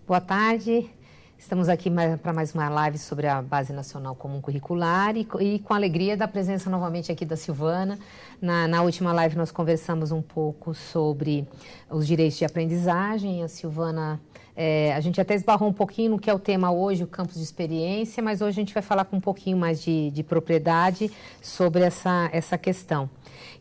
Boa tarde, estamos aqui para mais uma live sobre a Base Nacional Comum Curricular e com a alegria da presença novamente aqui da Silvana. Na última live nós conversamos um pouco sobre os direitos de aprendizagem. A Silvana, a gente até esbarrou um pouquinho no que é o tema hoje, o campus de experiência, mas hoje a gente vai falar com um pouquinho mais de propriedade sobre essa questão.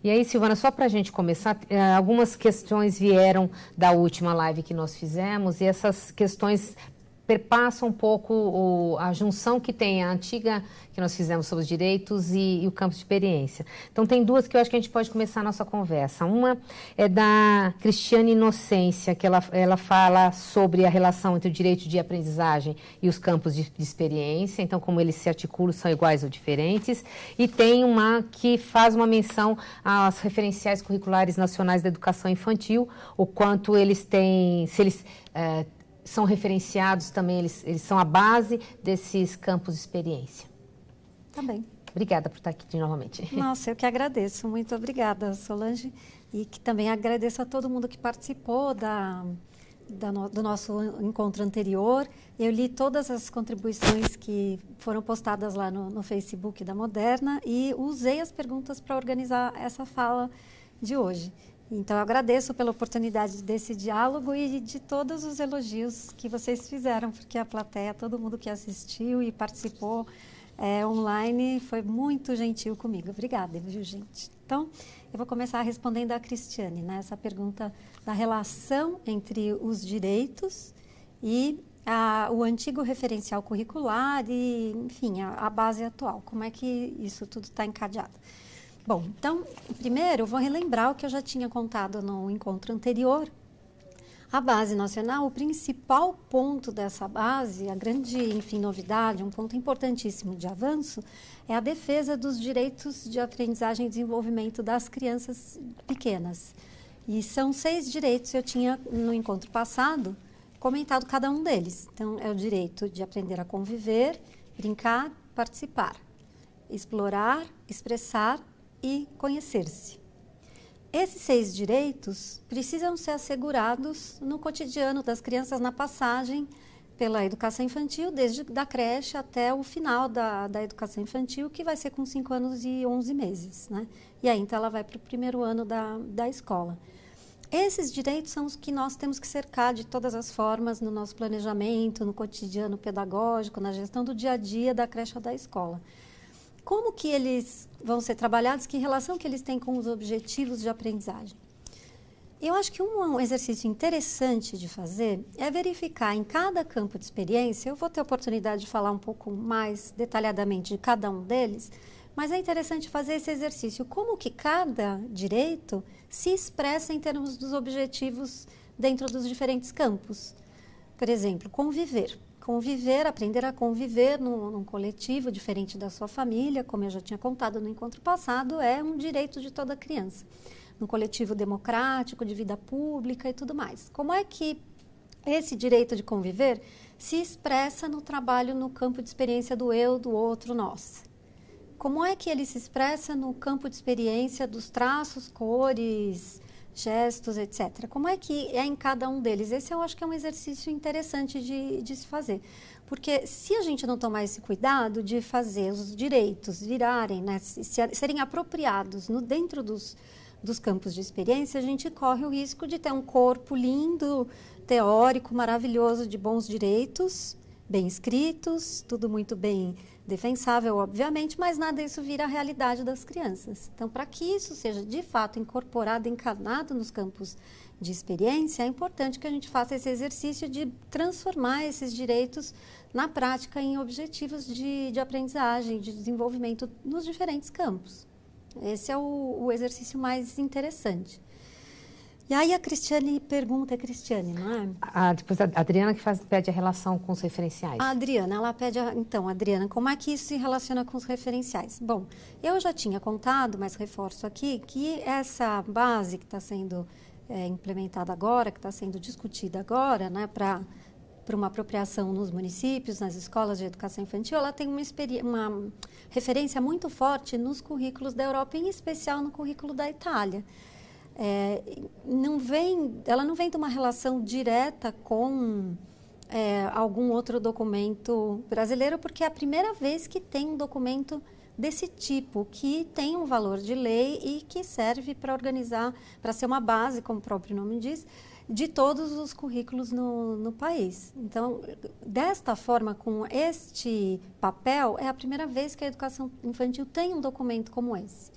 E aí, Silvana, só para a gente começar, algumas questões vieram da última live que nós fizemos e essas questões perpassam um pouco a junção que tem a antiga que nós fizemos sobre os direitos e o campo de experiência. Então, tem duas que eu acho que a gente pode começar a nossa conversa. Uma é da Cristiane Inocência, que ela fala sobre a relação entre o direito de aprendizagem e os campos de experiência, então como eles se articulam, são iguais ou diferentes. E tem uma que faz uma menção aos referenciais curriculares nacionais da educação infantil, o quanto eles têm, se eles são referenciados também, eles são a base desses campos de experiência. Tá bem. Obrigada por estar aqui novamente. Nossa, eu que agradeço. Muito obrigada, Solange. E que também agradeço a todo mundo que participou do nosso encontro anterior. Eu li todas as contribuições que foram postadas lá no Facebook da Moderna e usei as perguntas para organizar essa fala de hoje. Então, eu agradeço pela oportunidade desse diálogo e de todos os elogios que vocês fizeram, porque a plateia, todo mundo que assistiu e participou online, foi muito gentil comigo. Obrigada, viu, gente? Então, eu vou começar respondendo a Cristiane, né? Essa pergunta da relação entre os direitos e o antigo referencial curricular e, enfim, a base atual. Como é que isso tudo está encadeado? Bom, então, primeiro, eu vou relembrar o que eu já tinha contado no encontro anterior. A base nacional, o principal ponto dessa base, a grande, enfim, novidade, um ponto importantíssimo de avanço, é a defesa dos direitos de aprendizagem e desenvolvimento das crianças pequenas. E são 6 direitos, eu tinha, no encontro passado, comentado cada um deles. Então, é o direito de aprender a conviver, brincar, participar, explorar, expressar e conhecer-se. Esses 6 direitos precisam ser assegurados no cotidiano das crianças na passagem pela educação infantil, desde da creche até o final da educação infantil, que vai ser com 5 anos e 11 meses, né? E aí, então, ela vai para o primeiro ano da escola. Esses direitos são os que nós temos que cercar de todas as formas no nosso planejamento, no cotidiano pedagógico, na gestão do dia a dia da creche ou da escola. Como que eles vão ser trabalhados? Que relação que eles têm com os objetivos de aprendizagem? Eu acho que um exercício interessante de fazer é verificar em cada campo de experiência, eu vou ter a oportunidade de falar um pouco mais detalhadamente de cada um deles, mas é interessante fazer esse exercício, como que cada direito se expressa em termos dos objetivos dentro dos diferentes campos. Por exemplo, conviver. Conviver, aprender a conviver num coletivo diferente da sua família, como eu já tinha contado no encontro passado, é um direito de toda criança. Num coletivo democrático, de vida pública e tudo mais. Como é que esse direito de conviver se expressa no trabalho no campo de experiência do eu, do outro, nós? Como é que ele se expressa no campo de experiência dos traços, cores, gestos, etc. Como é que é em cada um deles? Esse eu acho que é um exercício interessante de se fazer. Porque se a gente não tomar esse cuidado de fazer os direitos virarem, né, serem apropriados dentro dos campos de experiência, a gente corre o risco de ter um corpo lindo, teórico, maravilhoso, de bons direitos, bem escritos, tudo muito bem defensável, obviamente, mas nada disso vira a realidade das crianças. Então, para que isso seja, de fato, incorporado, encarnado nos campos de experiência, é importante que a gente faça esse exercício de transformar esses direitos na prática em objetivos de aprendizagem, de desenvolvimento nos diferentes campos. Esse é o exercício mais interessante. E aí a Cristiane pergunta, é Cristiane, não é? Depois a Adriana que pede a relação com os referenciais. A Adriana, ela pede, então, Adriana, como é que isso se relaciona com os referenciais? Bom, eu já tinha contado, mas reforço aqui, que essa base que está sendo implementada agora, que está sendo discutida agora, né, para uma apropriação nos municípios, nas escolas de educação infantil, ela tem uma referência muito forte nos currículos da Europa, em especial no currículo da Itália. Ela não vem de uma relação direta com algum outro documento brasileiro, porque é a primeira vez que tem um documento desse tipo, que tem um valor de lei e que serve para organizar, para ser uma base, como o próprio nome diz, de todos os currículos no país. Então, desta forma, com este papel, é a primeira vez que a educação infantil tem um documento como esse.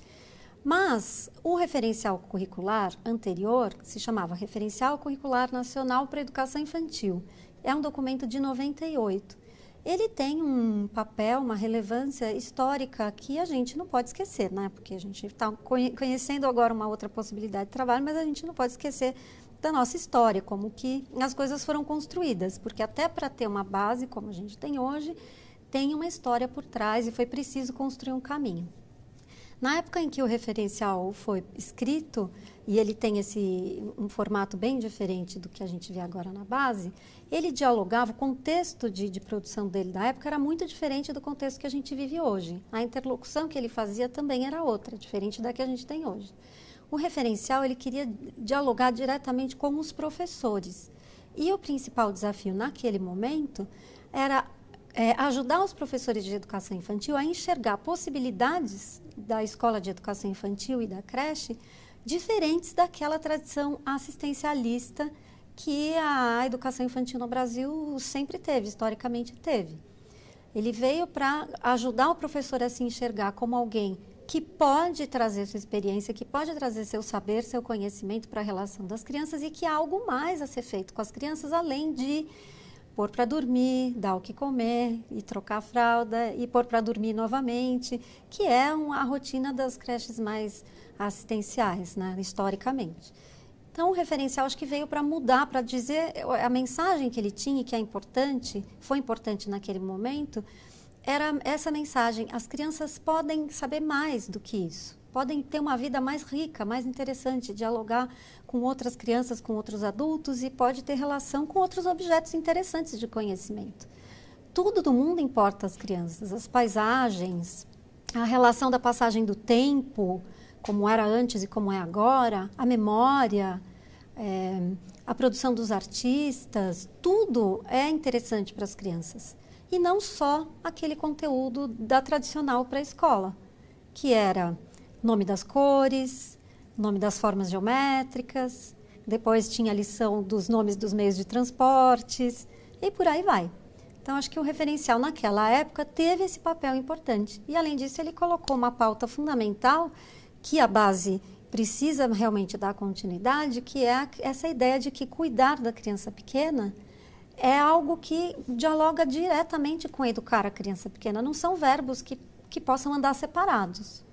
Mas o referencial curricular anterior, que se chamava Referencial Curricular Nacional para a Educação Infantil, é um documento de 98. Ele tem um papel, uma relevância histórica que a gente não pode esquecer, né? Porque a gente está conhecendo agora uma outra possibilidade de trabalho, mas a gente não pode esquecer da nossa história, como que as coisas foram construídas, porque até para ter uma base como a gente tem hoje, tem uma história por trás e foi preciso construir um caminho. Na época em que o referencial foi escrito, e ele tem um formato bem diferente do que a gente vê agora na base, ele dialogava, o contexto de produção dele da época era muito diferente do contexto que a gente vive hoje. A interlocução que ele fazia também era outra, diferente da que a gente tem hoje. O referencial, ele queria dialogar diretamente com os professores. E o principal desafio naquele momento era ajudar os professores de educação infantil a enxergar possibilidades da escola de educação infantil e da creche diferentes daquela tradição assistencialista que a educação infantil no Brasil sempre teve, historicamente teve. Ele veio para ajudar o professor a se enxergar como alguém que pode trazer sua experiência, que pode trazer seu saber, seu conhecimento para a relação das crianças e que há algo mais a ser feito com as crianças, além de pôr para dormir, dar o que comer e trocar a fralda e pôr para dormir novamente, que é a rotina das creches mais assistenciais, né, historicamente. Então, o referencial acho que veio para mudar, para dizer a mensagem que ele tinha, que é importante, foi importante naquele momento, era essa mensagem: as crianças podem saber mais do que isso, podem ter uma vida mais rica, mais interessante, dialogar com outras crianças, com outros adultos e pode ter relação com outros objetos interessantes de conhecimento. Tudo do mundo importa às crianças, as paisagens, a relação da passagem do tempo, como era antes e como é agora, a memória, a produção dos artistas, tudo é interessante para as crianças. E não só aquele conteúdo da tradicional pré-escola, que era nome das cores, nome das formas geométricas, depois tinha a lição dos nomes dos meios de transportes, e por aí vai. Então, acho que o referencial naquela época teve esse papel importante. E, além disso, ele colocou uma pauta fundamental que a base precisa realmente dar continuidade, que é essa ideia de que cuidar da criança pequena é algo que dialoga diretamente com educar a criança pequena. Não são verbos que possam andar separados.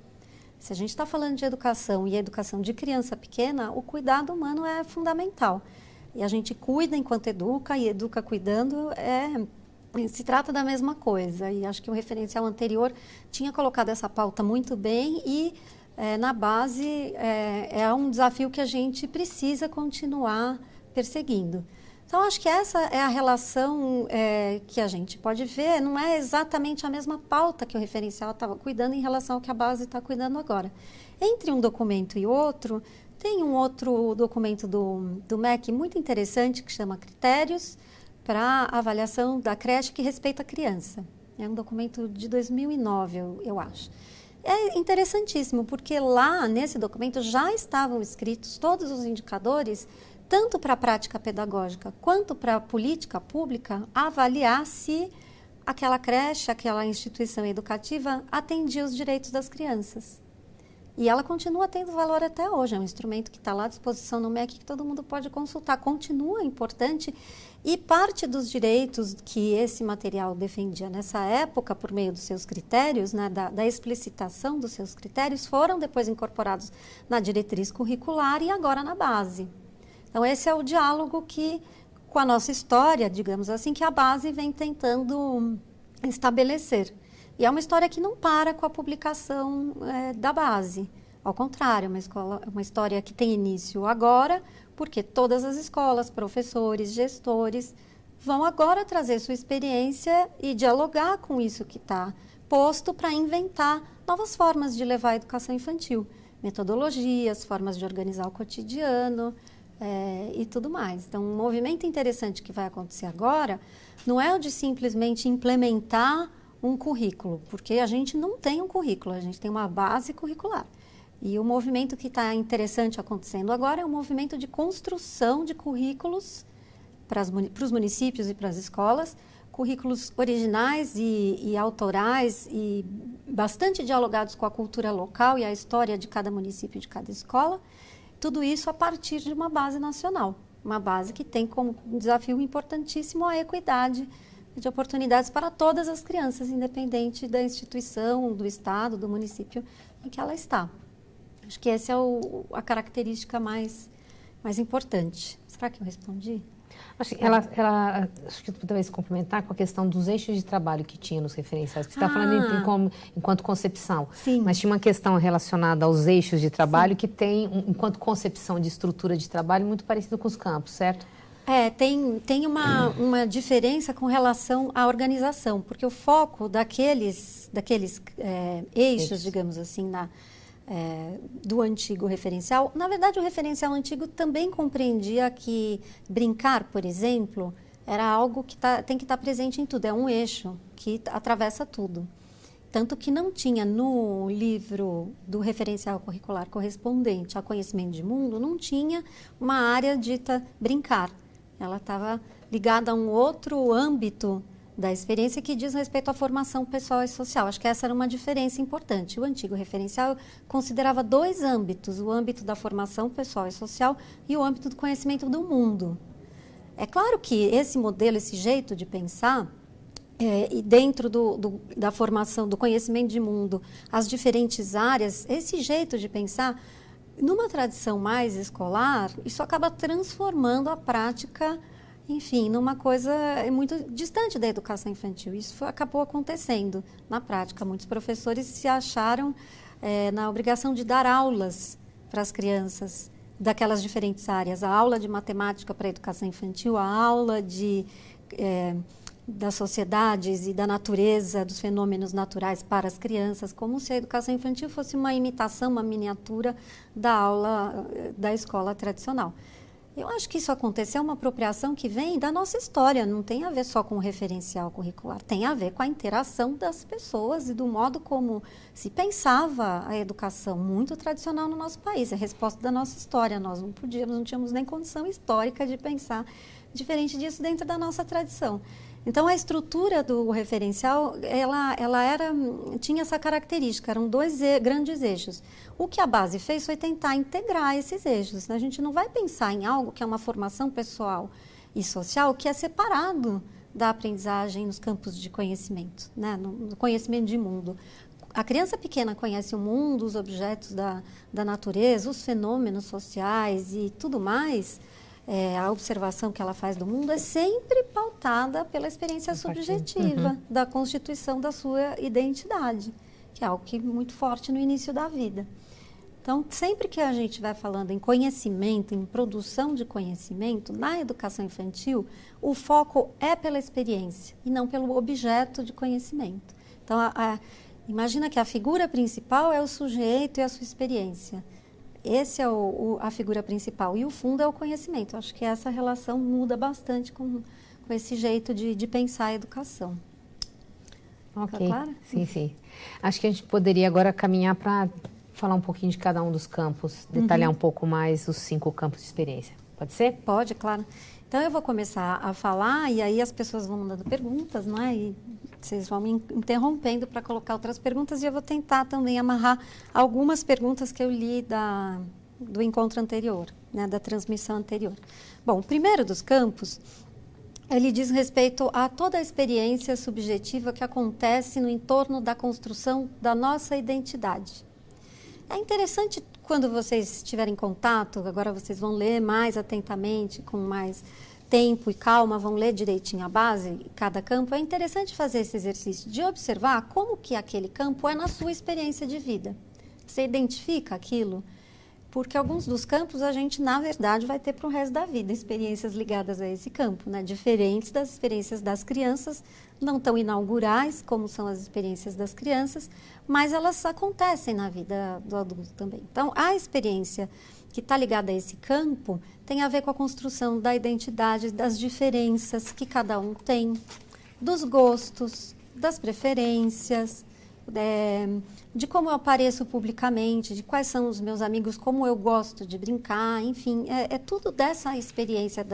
Se a gente está falando de educação e educação de criança pequena, o cuidado humano é fundamental. E a gente cuida enquanto educa, e educa cuidando, se trata da mesma coisa. E acho que o referencial anterior tinha colocado essa pauta muito bem e, na base, é um desafio que a gente precisa continuar perseguindo. Então, acho que essa é a relação que a gente pode ver. Não é exatamente a mesma pauta que o referencial estava cuidando em relação ao que a base está cuidando agora. Entre um documento e outro, tem um outro documento do MEC muito interessante, que chama Critérios para Avaliação da Creche que Respeita a Criança. É um documento de 2009, eu acho. É interessantíssimo, porque lá, nesse documento, já estavam escritos todos os indicadores, tanto para a prática pedagógica quanto para a política pública, avaliar se aquela creche, aquela instituição educativa atendia os direitos das crianças. E ela continua tendo valor até hoje, é um instrumento que está lá à disposição no MEC, que todo mundo pode consultar, continua importante, e parte dos direitos que esse material defendia nessa época, por meio dos seus critérios, né, da explicitação dos seus critérios, foram depois incorporados na diretriz curricular e agora na base. Então, esse é o diálogo com a nossa história, digamos assim, que a base vem tentando estabelecer. E é uma história que não para com a publicação da base. Ao contrário, é uma história que tem início agora, porque todas as escolas, professores, gestores, vão agora trazer sua experiência e dialogar com isso que está posto para inventar novas formas de levar a educação infantil. Metodologias, formas de organizar o cotidiano, e tudo mais. Então, um movimento interessante que vai acontecer agora não é o de simplesmente implementar um currículo, porque a gente não tem um currículo, a gente tem uma base curricular. E o movimento que está interessante acontecendo agora é um movimento de construção de currículos para os municípios e para as escolas, currículos originais e autorais e bastante dialogados com a cultura local e a história de cada município e de cada escola. Tudo isso a partir de uma base nacional, uma base que tem como desafio importantíssimo a equidade de oportunidades para todas as crianças, independente da instituição, do estado, do município em que ela está. Acho que essa é a característica mais importante. Será que eu respondi? Acho que acho que talvez complementar com a questão dos eixos de trabalho que tinha nos referenciais. Você está falando enquanto concepção. Sim. Mas tinha uma questão relacionada aos eixos de trabalho, sim, que tem, enquanto concepção de estrutura de trabalho, muito parecido com os campos, certo? Tem uma diferença com relação à organização, porque o foco daqueles eixos, digamos assim, do antigo referencial, na verdade o referencial antigo também compreendia que brincar, por exemplo, era algo que tem que estar presente em tudo, é um eixo que atravessa tudo. Tanto que não tinha no livro do referencial curricular correspondente a conhecimento de mundo, não tinha uma área dita brincar. Ela estava ligada a um outro âmbito da experiência que diz respeito à formação pessoal e social. Acho que essa era uma diferença importante. O antigo referencial considerava dois âmbitos, o âmbito da formação pessoal e social e o âmbito do conhecimento do mundo. É claro que esse modelo, esse jeito de pensar, e dentro da formação, do conhecimento de mundo, as diferentes áreas, esse jeito de pensar, numa tradição mais escolar, isso acaba transformando a prática, enfim, numa coisa muito distante da educação infantil. Isso acabou acontecendo na prática. Muitos professores se acharam na obrigação de dar aulas para as crianças daquelas diferentes áreas. A aula de matemática para a educação infantil, a aula das sociedades e da natureza, dos fenômenos naturais para as crianças, como se a educação infantil fosse uma imitação, uma miniatura da aula da escola tradicional. Eu acho que isso aconteceu, é uma apropriação que vem da nossa história, não tem a ver só com o referencial curricular, tem a ver com a interação das pessoas e do modo como se pensava a educação muito tradicional no nosso país, é a resposta da nossa história, nós não tínhamos nem condição histórica de pensar diferente disso dentro da nossa tradição. Então, a estrutura do referencial, ela tinha essa característica, eram dois grandes eixos. O que a base fez foi tentar integrar esses eixos. A gente não vai pensar em algo que é uma formação pessoal e social que é separado da aprendizagem nos campos de conhecimento, né? No conhecimento de mundo. A criança pequena conhece o mundo, os objetos da natureza, os fenômenos sociais e tudo mais. A observação que ela faz do mundo é sempre pautada pela experiência subjetiva da constituição da sua identidade, que é algo que é muito forte no início da vida. Então, sempre que a gente vai falando em conhecimento, em produção de conhecimento, na educação infantil, o foco é pela experiência e não pelo objeto de conhecimento. Então, imagina que a figura principal é o sujeito e a sua experiência. Essa é a figura principal e o fundo é o conhecimento. Acho que essa relação muda bastante com esse jeito de pensar a educação. Ok, tá claro? Sim. Acho que a gente poderia agora caminhar para falar um pouquinho de cada um dos campos, detalhar um pouco mais os 5 campos de experiência. Pode ser? Pode, claro. Então, eu vou começar a falar e aí as pessoas vão mandando perguntas, né? E vocês vão me interrompendo para colocar outras perguntas e eu vou tentar também amarrar algumas perguntas que eu li do encontro anterior, né? Da transmissão anterior. Bom, o primeiro dos campos, ele diz respeito a toda a experiência subjetiva que acontece no entorno da construção da nossa identidade. É interessante quando vocês tiverem contato, agora vocês vão ler mais atentamente, com mais tempo e calma, vão ler direitinho a base, cada campo. É interessante fazer esse exercício de observar como que aquele campo é na sua experiência de vida. Você identifica aquilo Porque alguns dos campos a gente, na verdade, vai ter para o resto da vida experiências ligadas a esse campo, né? Diferentes das experiências das crianças, não tão inaugurais como são as experiências das crianças, mas elas acontecem na vida do adulto também. Então, a experiência que está ligada a esse campo tem a ver com a construção da identidade, das diferenças que cada um tem, dos gostos, das preferências, de como eu apareço publicamente, de quais são os meus amigos, como eu gosto de brincar, enfim, é tudo dessa experiência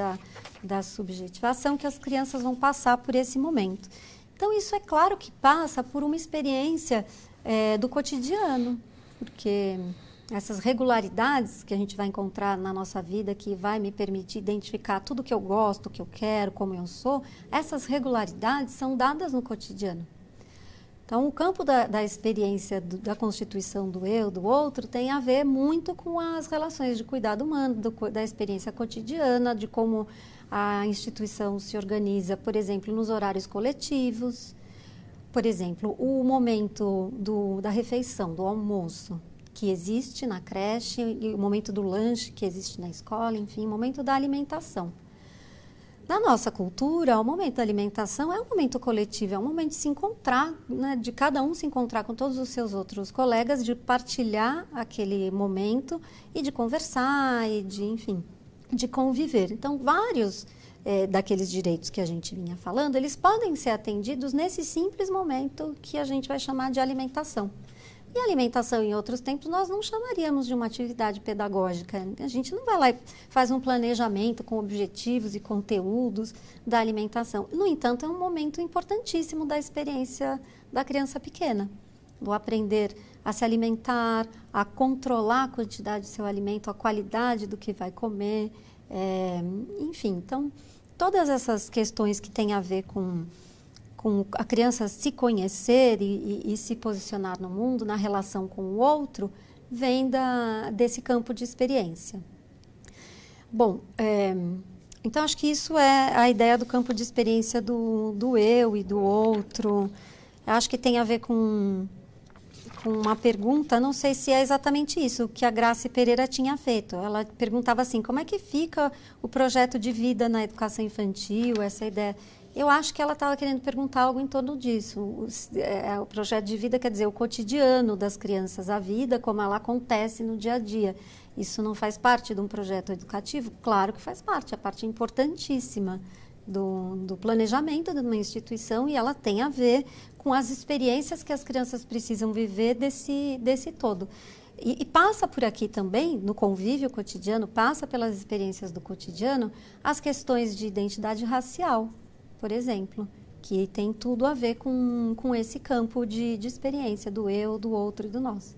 da subjetivação que as crianças vão passar por esse momento. Então, isso é claro que passa por uma experiência do cotidiano, porque essas regularidades que a gente vai encontrar na nossa vida, que vai me permitir identificar tudo que eu gosto, o que eu quero, como eu sou, essas regularidades são dadas no cotidiano. Então, o campo da experiência da constituição do eu, do outro, tem a ver muito com as relações de cuidado humano, da experiência cotidiana, de como a instituição se organiza, por exemplo, nos horários coletivos. Por exemplo, o momento da refeição, do almoço, que existe na creche, e o momento do lanche, que existe na escola, enfim, o momento da alimentação. Na nossa cultura, o momento da alimentação é um momento coletivo, é um momento de se encontrar, né, de cada um se encontrar com todos os seus outros colegas, de partilhar aquele momento e de conversar e de, enfim, de conviver. Então, vários daqueles direitos que a gente vinha falando, eles podem ser atendidos nesse simples momento que a gente vai chamar de alimentação. E alimentação, em outros tempos, nós não chamaríamos de uma atividade pedagógica. A gente não vai lá e faz um planejamento com objetivos e conteúdos da alimentação. No entanto, é um momento importantíssimo da experiência da criança pequena. Do aprender a se alimentar, a controlar a quantidade do seu alimento, a qualidade do que vai comer. Enfim, então, todas essas questões que têm a ver com a criança se conhecer e se posicionar no mundo, na relação com o outro, vem desse campo de experiência. Bom, então acho que isso é a ideia do campo de experiência do eu e do outro. Eu acho que tem a ver com uma pergunta, não sei se é exatamente isso que a Grace Pereira tinha feito. Ela perguntava assim, como é que fica o projeto de vida na educação infantil, essa ideia... Eu acho que ela estava querendo perguntar algo em torno disso. O projeto de vida quer dizer o cotidiano das crianças, a vida como ela acontece no dia a dia. Isso não faz parte de um projeto educativo? Claro que faz parte, é parte importantíssima do planejamento de uma instituição e ela tem a ver com as experiências que as crianças precisam viver desse todo. E passa por aqui também, no convívio cotidiano, passa pelas experiências do cotidiano, as questões de identidade racial, por exemplo, que tem tudo a ver com esse campo de experiência do eu, do outro e do nós.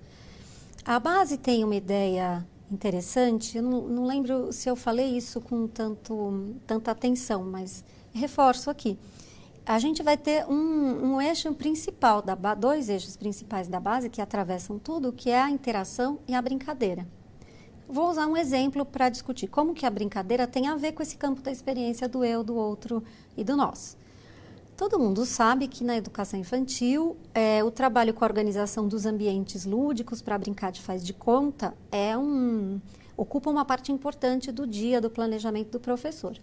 A base tem uma ideia interessante, eu não lembro se eu falei isso com tanta atenção, mas reforço aqui. A gente vai ter um eixo principal, dois eixos principais da base que atravessam tudo, que é a interação e a brincadeira. Vou usar um exemplo para discutir como que a brincadeira tem a ver com esse campo da experiência do eu, do outro e do nós. Todo mundo sabe que na educação infantil, o trabalho com a organização dos ambientes lúdicos para brincar de faz de conta ocupa uma parte importante do dia, do planejamento do professor.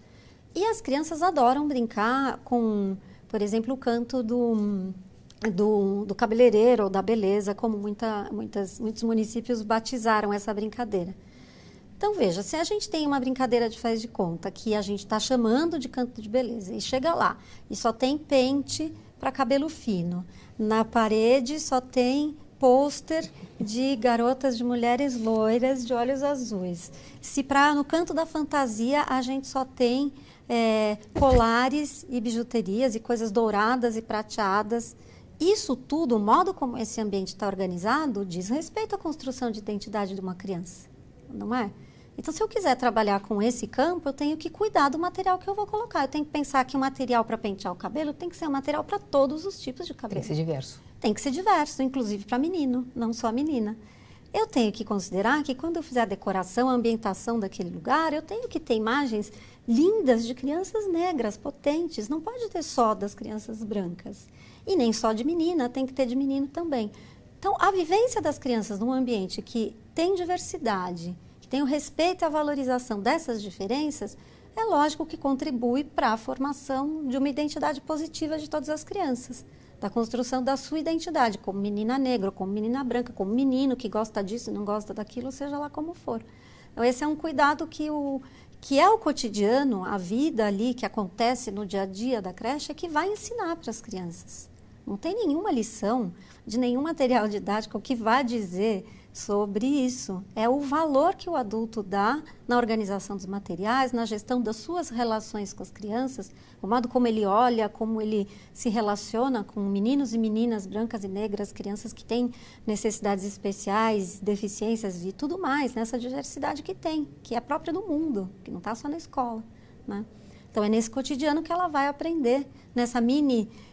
E as crianças adoram brincar com, por exemplo, o canto do cabeleireiro ou da beleza, como muitos municípios batizaram essa brincadeira. Então, veja, se a gente tem uma brincadeira de faz de conta que a gente está chamando de canto de beleza e chega lá e só tem pente para cabelo fino, na parede só tem pôster de garotas, de mulheres loiras de olhos azuis, se no canto da fantasia a gente só tem colares e bijuterias e coisas douradas e prateadas, isso tudo, o modo como esse ambiente está organizado, diz respeito à construção de identidade de uma criança, não é? Então, se eu quiser trabalhar com esse campo, eu tenho que cuidar do material que eu vou colocar. Eu tenho que pensar que o material para pentear o cabelo tem que ser um material para todos os tipos de cabelo. Tem que ser diverso. Tem que ser diverso, inclusive para menino, não só menina. Eu tenho que considerar que quando eu fizer a decoração, a ambientação daquele lugar, eu tenho que ter imagens lindas de crianças negras, potentes. Não pode ter só das crianças brancas. E nem só de menina, tem que ter de menino também. Então, a vivência das crianças num ambiente que tem diversidade que tem o respeito e a valorização dessas diferenças, é lógico que contribui para a formação de uma identidade positiva de todas as crianças, da construção da sua identidade, como menina negra, como menina branca, como menino que gosta disso e não gosta daquilo, seja lá como for. Então, esse é um cuidado que é o cotidiano, a vida ali que acontece no dia a dia da creche, é que vai ensinar para as crianças. Não tem nenhuma lição de nenhum material didático que vá dizer sobre isso. É o valor que o adulto dá na organização dos materiais, na gestão das suas relações com as crianças, o modo como ele olha, como ele se relaciona com meninos e meninas brancas e negras, crianças que têm necessidades especiais, deficiências e tudo mais, nessa diversidade que tem, que é própria do mundo, que não está só na escola, né? Então, é nesse cotidiano que ela vai aprender, nessa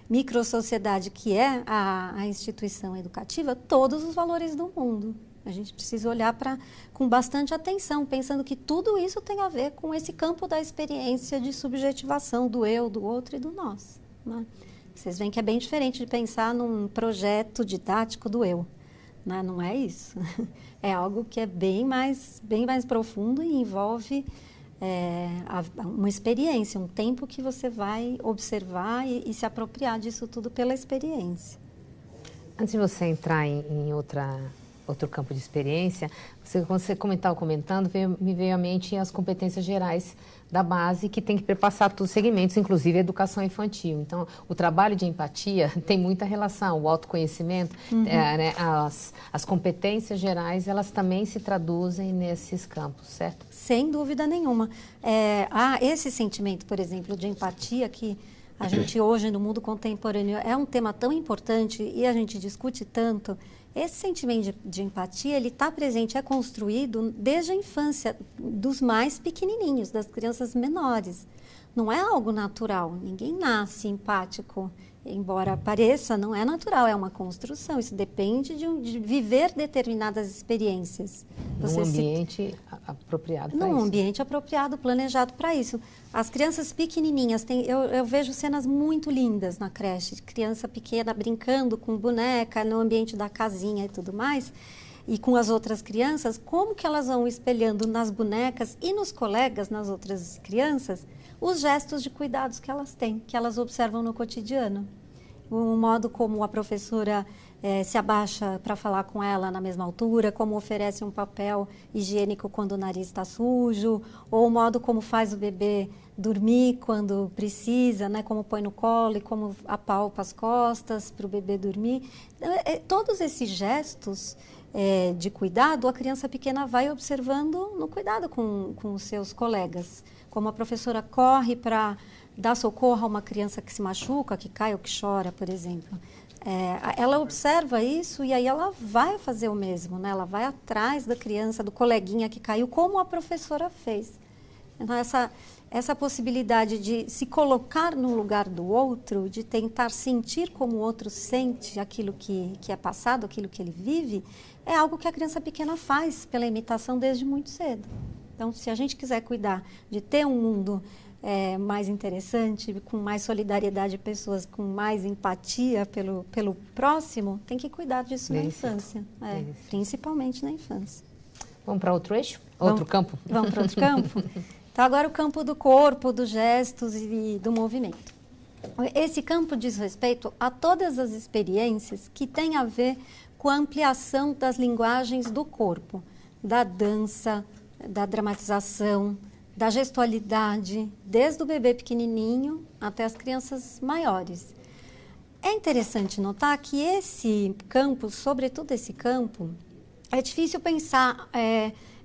micro-sociedade que é a instituição educativa, todos os valores do mundo. A gente precisa olhar com bastante atenção, pensando que tudo isso tem a ver com esse campo da experiência de subjetivação do eu, do outro e do nós, né? Vocês veem que é bem diferente de pensar num projeto didático do eu, né? Não é isso. É algo que é bem mais profundo e envolve uma experiência, um tempo que você vai observar e se apropriar disso tudo pela experiência. Antes de você entrar em outro campo de experiência, quando você estava comentando, me veio à mente as competências gerais da base, que tem que perpassar todos os segmentos, inclusive a educação infantil. Então, o trabalho de empatia tem muita relação, o autoconhecimento, né, as competências gerais, elas também se traduzem nesses campos, certo? Sem dúvida nenhuma. Há esse sentimento, por exemplo, de empatia que a gente hoje no mundo contemporâneo é um tema tão importante e a gente discute tanto. Esse sentimento de empatia, ele está presente, é construído desde a infância dos mais pequenininhos, das crianças menores. Não é algo natural, ninguém nasce empático, embora pareça, não é natural, é uma construção. Isso depende de viver determinadas experiências. Num ambiente apropriado para isso. Num ambiente apropriado, planejado para isso. As crianças pequenininhas, eu vejo cenas muito lindas na creche, de criança pequena brincando com boneca no ambiente da casinha e tudo mais, e com as outras crianças, como que elas vão espelhando nas bonecas e nos colegas, nas outras crianças, os gestos de cuidados que elas têm, que elas observam no cotidiano. O modo como a professora se abaixa para falar com ela na mesma altura, como oferece um papel higiênico quando o nariz está sujo, ou o modo como faz o bebê dormir quando precisa, né? Como põe no colo e como apalpa as costas para o bebê dormir. Todos esses gestos de cuidado, a criança pequena vai observando no cuidado com os seus colegas. Como a professora corre para dar socorro a uma criança que se machuca, que cai ou que chora, por exemplo. Ela observa isso e aí ela vai fazer o mesmo, né? Ela vai atrás da criança, do coleguinha que caiu, como a professora fez. Então, essa possibilidade de se colocar no lugar do outro, de tentar sentir como o outro sente aquilo que é passado, aquilo que ele vive, é algo que a criança pequena faz pela imitação desde muito cedo. Então, se a gente quiser cuidar de ter um mundo mais interessante, com mais solidariedade, pessoas com mais empatia pelo próximo, tem que cuidar disso na infância, principalmente na infância. Vamos para outro eixo? Outro campo? Vamos para outro campo? Então, agora o campo do corpo, dos gestos e do movimento. Esse campo diz respeito a todas as experiências que têm a ver com a ampliação das linguagens do corpo, da dança, da dramatização, da gestualidade, desde o bebê pequenininho até as crianças maiores. É interessante notar que esse campo, sobretudo esse campo, é difícil pensar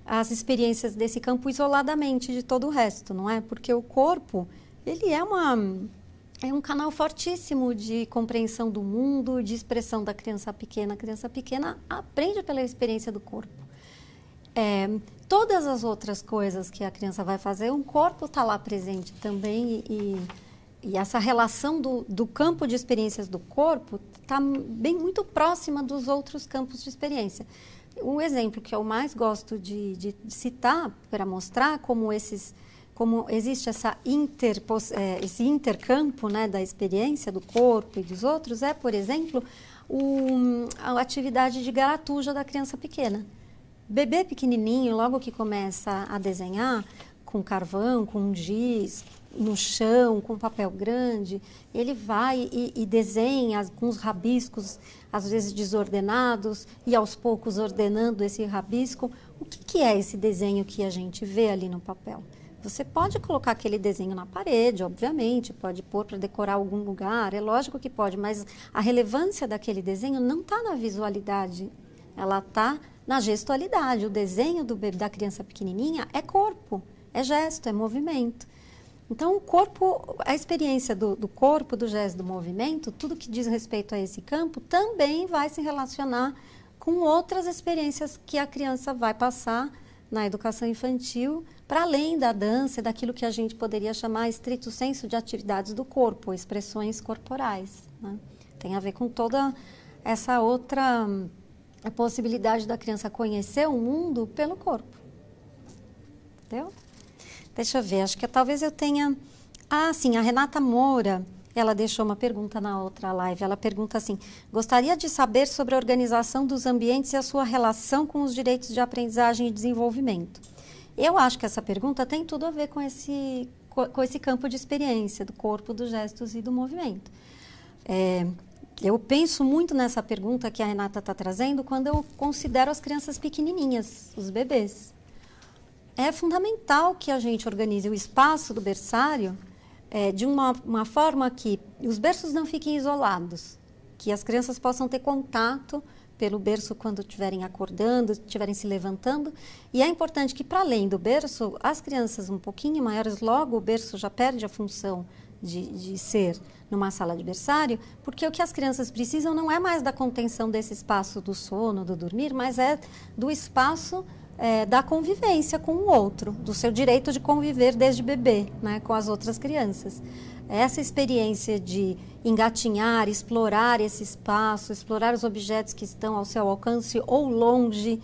as experiências desse campo isoladamente de todo o resto, não é? Porque o corpo, ele é um canal fortíssimo de compreensão do mundo, de expressão da criança pequena. A criança pequena aprende pela experiência do corpo. Todas as outras coisas que a criança vai fazer, o corpo está lá presente também e essa relação do campo de experiências do corpo está muito próxima dos outros campos de experiência. Um exemplo que eu mais gosto de citar para mostrar como existe esse intercampo, né, da experiência do corpo e dos outros por exemplo, a atividade de garatuja da criança pequena. Bebê pequenininho, logo que começa a desenhar, com carvão, com giz, no chão, com papel grande, ele vai e desenha com os rabiscos, às vezes desordenados, e aos poucos ordenando esse rabisco. O que é esse desenho que a gente vê ali no papel? Você pode colocar aquele desenho na parede, obviamente, pode pôr para decorar algum lugar, é lógico que pode, mas a relevância daquele desenho não está na visualidade, ela está na gestualidade. O desenho da criança pequenininha é corpo, é gesto, é movimento. Então, o corpo, a experiência do corpo, do gesto, do movimento, tudo que diz respeito a esse campo, também vai se relacionar com outras experiências que a criança vai passar na educação infantil, para além da dança, daquilo que a gente poderia chamar estrito senso de atividades do corpo, expressões corporais, né? Tem a ver com toda essa outra a possibilidade da criança conhecer o mundo pelo corpo. Entendeu? Deixa eu ver, acho que talvez eu tenha... Ah, sim, a Renata Moura, ela deixou uma pergunta na outra live. Ela pergunta assim: gostaria de saber sobre a organização dos ambientes e a sua relação com os direitos de aprendizagem e desenvolvimento. Eu acho que essa pergunta tem tudo a ver com esse campo de experiência do corpo, dos gestos e do movimento. Eu penso muito nessa pergunta que a Renata está trazendo quando eu considero as crianças pequenininhas, os bebês. É fundamental que a gente organize o espaço do berçário de uma forma que os berços não fiquem isolados, que as crianças possam ter contato pelo berço quando estiverem acordando, estiverem se levantando. E é importante que, para além do berço, as crianças um pouquinho maiores, logo o berço já perde a função de ser numa sala de berçário, porque o que as crianças precisam não é mais da contenção desse espaço do sono, do dormir, mas é do espaço da convivência com o outro, do seu direito de conviver desde bebê, né, com as outras crianças. Essa experiência de engatinhar, explorar esse espaço, explorar os objetos que estão ao seu alcance ou longe,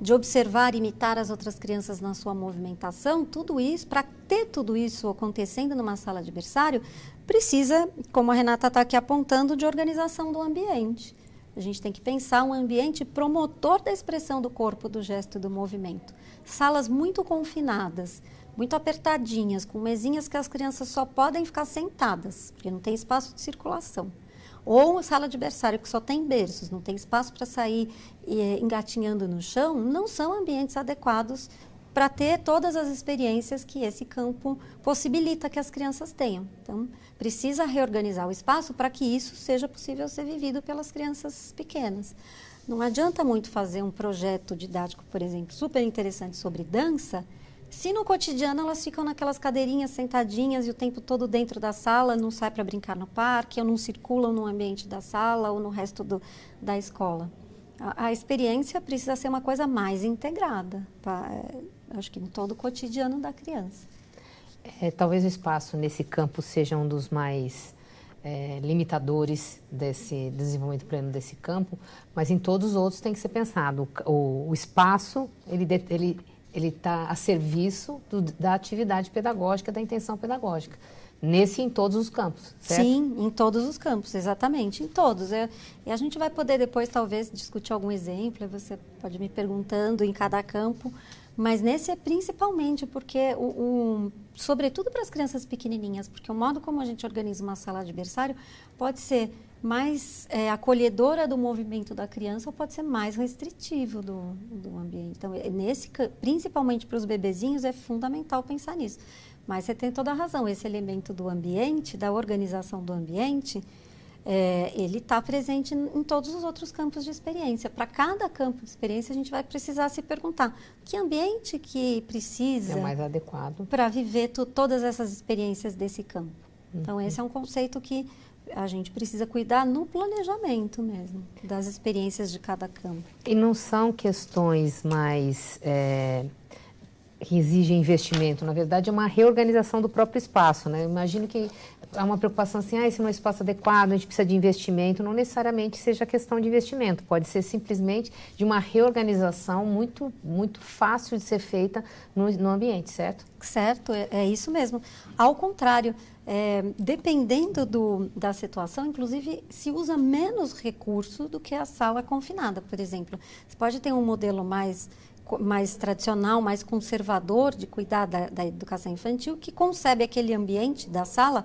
de observar e imitar as outras crianças na sua movimentação, tudo isso, para ter tudo isso acontecendo numa sala de berçário, precisa, como a Renata está aqui apontando, de organização do ambiente. A gente tem que pensar um ambiente promotor da expressão do corpo, do gesto e do movimento. Salas muito confinadas, muito apertadinhas, com mesinhas que as crianças só podem ficar sentadas, porque não tem espaço de circulação. Ou uma sala de berçário que só tem berços, não tem espaço para sair engatinhando no chão, não são ambientes adequados para ter todas as experiências que esse campo possibilita que as crianças tenham. Então, precisa reorganizar o espaço para que isso seja possível ser vivido pelas crianças pequenas. Não adianta muito fazer um projeto didático, por exemplo, super interessante sobre dança, se no cotidiano elas ficam naquelas cadeirinhas sentadinhas e o tempo todo dentro da sala, não sai para brincar no parque, ou não circulam no ambiente da sala ou no resto da escola. A experiência precisa ser uma coisa mais integrada, acho que em todo o cotidiano da criança. Talvez o espaço nesse campo seja um dos mais limitadores desse desenvolvimento pleno desse campo, mas em todos os outros tem que ser pensado. O espaço, ele está a serviço da atividade pedagógica, da intenção pedagógica. Nesse e em todos os campos, certo? Sim, em todos os campos, exatamente, em todos. E a gente vai poder depois, talvez, discutir algum exemplo, você pode me perguntando em cada campo, mas nesse é principalmente porque, sobretudo para as crianças pequenininhas, porque o modo como a gente organiza uma sala de berçário pode ser mais acolhedora do movimento da criança ou pode ser mais restritivo do ambiente. Então, principalmente para os bebezinhos, é fundamental pensar nisso. Mas você tem toda a razão, esse elemento do ambiente, da organização do ambiente, ele está presente em todos os outros campos de experiência. Para cada campo de experiência, a gente vai precisar se perguntar que ambiente que precisa mais adequado para viver todas essas experiências desse campo. Então, esse é um conceito que a gente precisa cuidar no planejamento mesmo, das experiências de cada campo. E não são questões mais... que exige investimento, na verdade é uma reorganização do próprio espaço, né? Eu imagino que há uma preocupação assim, esse não é um espaço adequado, a gente precisa de investimento, não necessariamente seja questão de investimento, pode ser simplesmente de uma reorganização muito, muito fácil de ser feita no ambiente, certo? Certo, é isso mesmo. Ao contrário, dependendo da situação, inclusive se usa menos recurso do que a sala confinada, por exemplo. Você pode ter um modelo mais tradicional, mais conservador de cuidar da educação infantil, que concebe aquele ambiente da sala,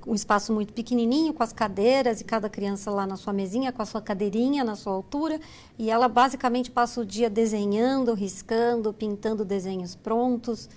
um espaço muito pequenininho, com as cadeiras e cada criança lá na sua mesinha, com a sua cadeirinha na sua altura, e ela basicamente passa o dia desenhando, riscando, pintando desenhos prontos.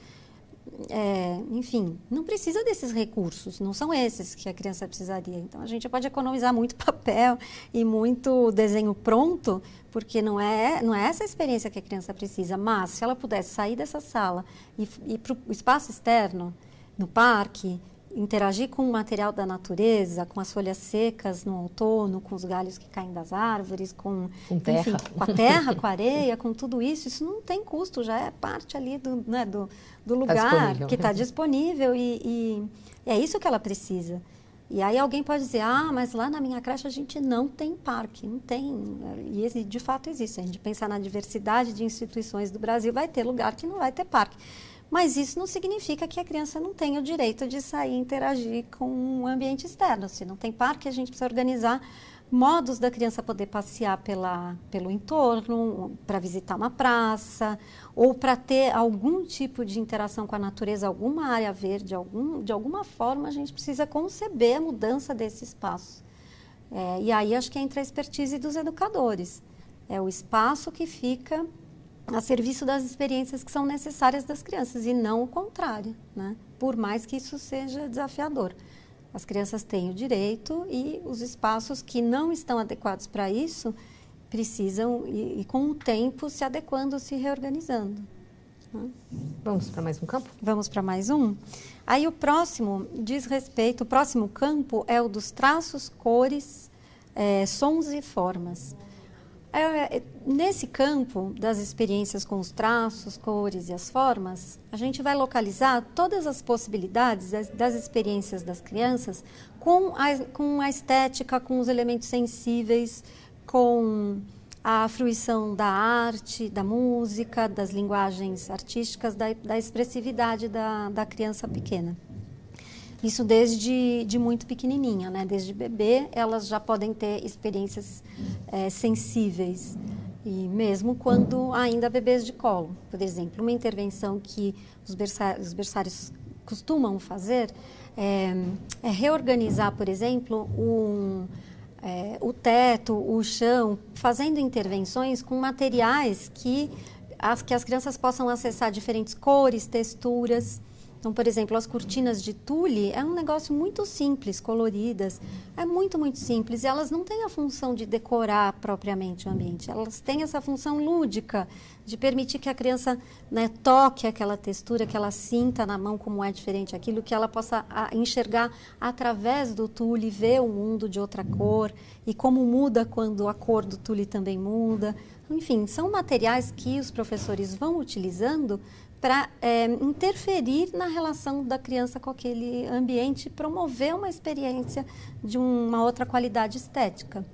Enfim, não precisa desses recursos, não são esses que a criança precisaria. Então, a gente pode economizar muito papel e muito desenho pronto, porque não é essa a experiência que a criança precisa. Mas, se ela pudesse sair dessa sala e ir para o espaço externo, no parque, interagir com o material da natureza, com as folhas secas no outono, com os galhos que caem das árvores, com terra. Enfim, com a terra, com a areia, com tudo isso, isso não tem custo, já é parte ali do lugar que está disponível e é isso que ela precisa. E aí alguém pode dizer, mas lá na minha creche a gente não tem parque, não tem. E de fato existe. Se a gente pensar na diversidade de instituições do Brasil, vai ter lugar que não vai ter parque. Mas isso não significa que a criança não tenha o direito de sair e interagir com o ambiente externo. Se não tem parque, a gente precisa organizar modos da criança poder passear pelo entorno, para visitar uma praça, ou para ter algum tipo de interação com a natureza, alguma área verde, de alguma forma a gente precisa conceber a mudança desse espaço. E aí acho que entra a expertise dos educadores. É o espaço que fica a serviço das experiências que são necessárias das crianças e não o contrário, né? Por mais que isso seja desafiador. As crianças têm o direito e os espaços que não estão adequados para isso precisam, e com o tempo, se adequando, se reorganizando. Né? Vamos para mais um campo? Vamos para mais um. Aí o próximo o próximo campo é o dos traços, cores, sons e formas. Nesse campo das experiências com os traços, cores e as formas, a gente vai localizar todas as possibilidades das experiências das crianças com a estética, com os elementos sensíveis, com a fruição da arte, da música, das linguagens artísticas, da expressividade da criança pequena. Isso desde muito pequenininha, né? Desde bebê, elas já podem ter experiências sensíveis. E mesmo quando ainda bebês de colo. Por exemplo, uma intervenção que os berçários costumam fazer é reorganizar, por exemplo, o teto, o chão, fazendo intervenções com materiais que as crianças possam acessar diferentes cores, texturas. Então, por exemplo, as cortinas de tule é um negócio muito simples, coloridas, é muito, muito simples. E elas não têm a função de decorar propriamente o ambiente, elas têm essa função lúdica, de permitir que a criança, né, toque aquela textura, que ela sinta na mão como é diferente aquilo, que ela possa enxergar através do tule, ver o mundo de outra cor e como muda quando a cor do tule também muda. Enfim, são materiais que os professores vão utilizando para interferir na relação da criança com aquele ambiente e promover uma experiência de uma outra qualidade estética.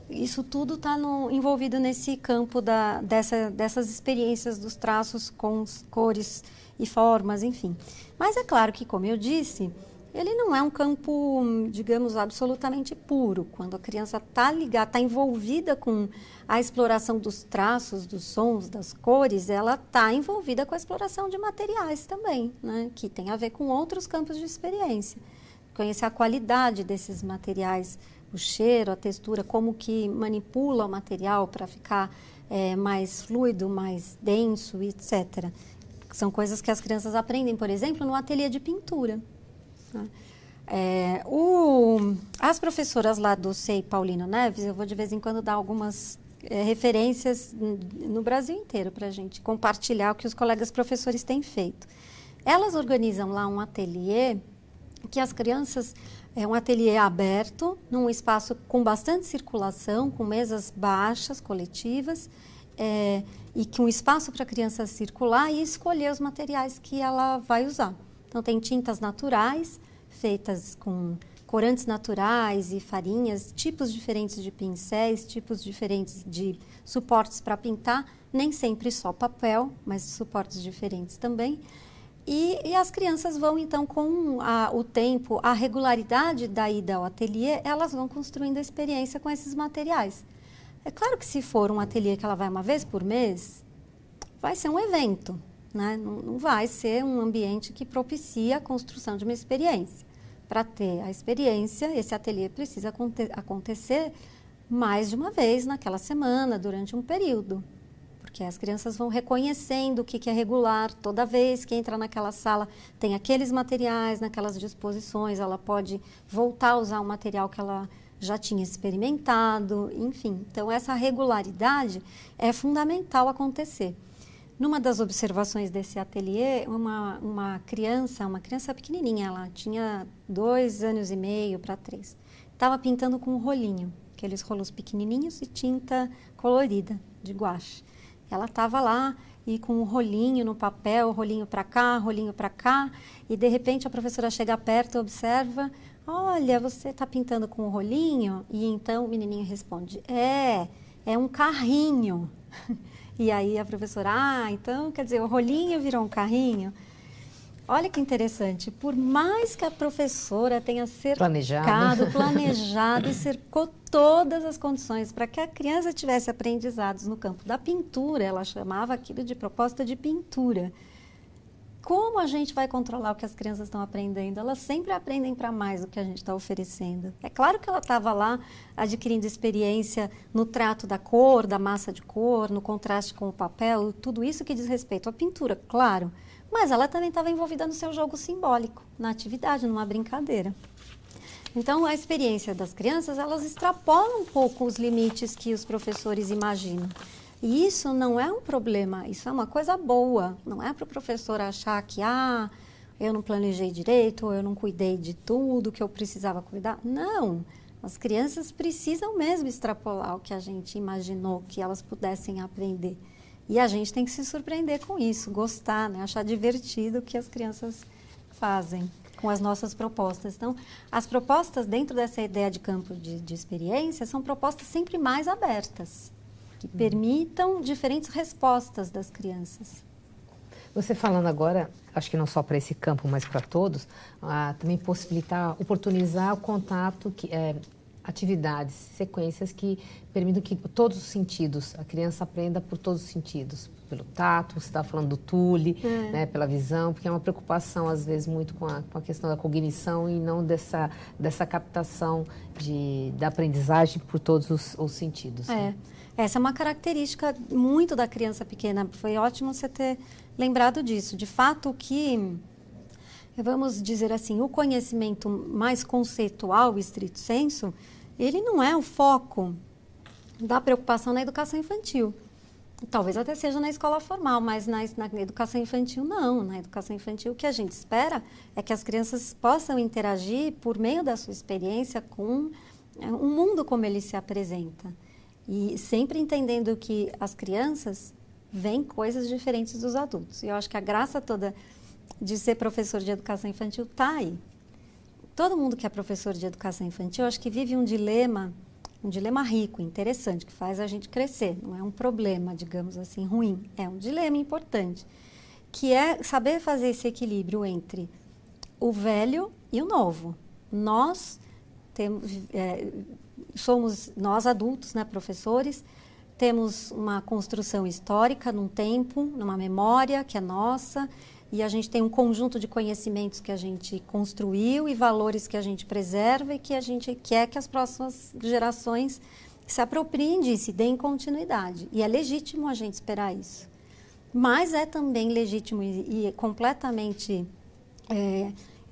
Isso tudo está envolvido nesse campo dessas experiências dos traços com cores e formas, enfim. Mas é claro que, como eu disse, ele não é um campo, digamos, absolutamente puro. Quando a criança está ligada, está envolvida com a exploração dos traços, dos sons, das cores, ela está envolvida com a exploração de materiais também, né? Que tem a ver com outros campos de experiência. Conhecer a qualidade desses materiais, o cheiro, a textura, como que manipula o material para ficar mais fluido, mais denso, etc. São coisas que as crianças aprendem, por exemplo, no ateliê de pintura. As professoras lá do SEI Paulino Neves, eu vou de vez em quando dar algumas referências no Brasil inteiro para a gente compartilhar o que os colegas professores têm feito. Elas organizam lá um ateliê que as crianças, um ateliê aberto, num espaço com bastante circulação, com mesas baixas, coletivas, e que um espaço para a criança circular e escolher os materiais que ela vai usar. Então, tem tintas naturais, feitas com corantes naturais e farinhas, tipos diferentes de pincéis, tipos diferentes de suportes para pintar, nem sempre só papel, mas suportes diferentes também. E as crianças vão, então, com o tempo, a regularidade da ida ao ateliê, elas vão construindo a experiência com esses materiais. É claro que se for um ateliê que ela vai uma vez por mês, vai ser um evento, né? Não vai ser um ambiente que propicia a construção de uma experiência. Para ter a experiência, esse ateliê precisa acontecer mais de uma vez naquela semana, durante um período. Porque as crianças vão reconhecendo o que é regular. Toda vez que entra naquela sala, tem aqueles materiais, naquelas disposições, ela pode voltar a usar o material que ela já tinha experimentado, enfim. Então, essa regularidade é fundamental acontecer. Numa das observações desse ateliê, uma criança pequenininha, ela tinha 2 anos e meio para 3, estava pintando com um rolinho, aqueles rolos pequenininhos e tinta colorida, de guache. Ela estava lá e com um rolinho no papel, rolinho para cá, e de repente a professora chega perto e observa: olha, você está pintando com um rolinho? E então o menininho responde: é um carrinho. E aí a professora: então quer dizer, o rolinho virou um carrinho? Olha que interessante, por mais que a professora tenha planejado e cercou todas as condições para que a criança tivesse aprendizados no campo da pintura, ela chamava aquilo de proposta de pintura. Como a gente vai controlar o que as crianças estão aprendendo? Elas sempre aprendem para mais do que a gente está oferecendo. É claro que ela estava lá adquirindo experiência no trato da cor, da massa de cor, no contraste com o papel, tudo isso que diz respeito à pintura, claro. Mas ela também estava envolvida no seu jogo simbólico, na atividade, numa brincadeira. Então, a experiência das crianças, elas extrapolam um pouco os limites que os professores imaginam. E isso não é um problema, isso é uma coisa boa. Não é para o professor achar que, eu não planejei direito, ou eu não cuidei de tudo que eu precisava cuidar. Não, as crianças precisam mesmo extrapolar o que a gente imaginou que elas pudessem aprender. E a gente tem que se surpreender com isso, gostar, né? Achar divertido o que as crianças fazem com as nossas propostas. Então, as propostas dentro dessa ideia de campo de experiência são propostas sempre mais abertas, que permitam diferentes respostas das crianças. Você falando agora, acho que não só para esse campo, mas para todos, também possibilitar, oportunizar o contato, atividades, sequências que permitam que todos os sentidos, a criança aprenda por todos os sentidos, pelo tato, você estava falando do tule, né, pela visão, porque é uma preocupação, às vezes, muito com a questão da cognição e não dessa captação da aprendizagem por todos os sentidos. Né? Essa é uma característica muito da criança pequena. Foi ótimo você ter lembrado disso. De fato, vamos dizer assim, o conhecimento mais conceitual, estrito sensu, ele não é o foco da preocupação na educação infantil. Talvez até seja na escola formal, mas na educação infantil não. Na educação infantil o que a gente espera é que as crianças possam interagir por meio da sua experiência com o mundo como ele se apresenta. E sempre entendendo que as crianças veem coisas diferentes dos adultos. E eu acho que a graça toda de ser professor de educação infantil está aí. Todo mundo que é professor de educação infantil, eu acho que vive um dilema rico, interessante, que faz a gente crescer. Não é um problema, digamos assim, ruim. É um dilema importante, que é saber fazer esse equilíbrio entre o velho e o novo. Nós somos nós adultos, né, professores, temos uma construção histórica num tempo, numa memória que é nossa, e a gente tem um conjunto de conhecimentos que a gente construiu e valores que a gente preserva e que a gente quer que as próximas gerações se apropriem disso e deem continuidade. E é legítimo a gente esperar isso. Mas é também legítimo e completamente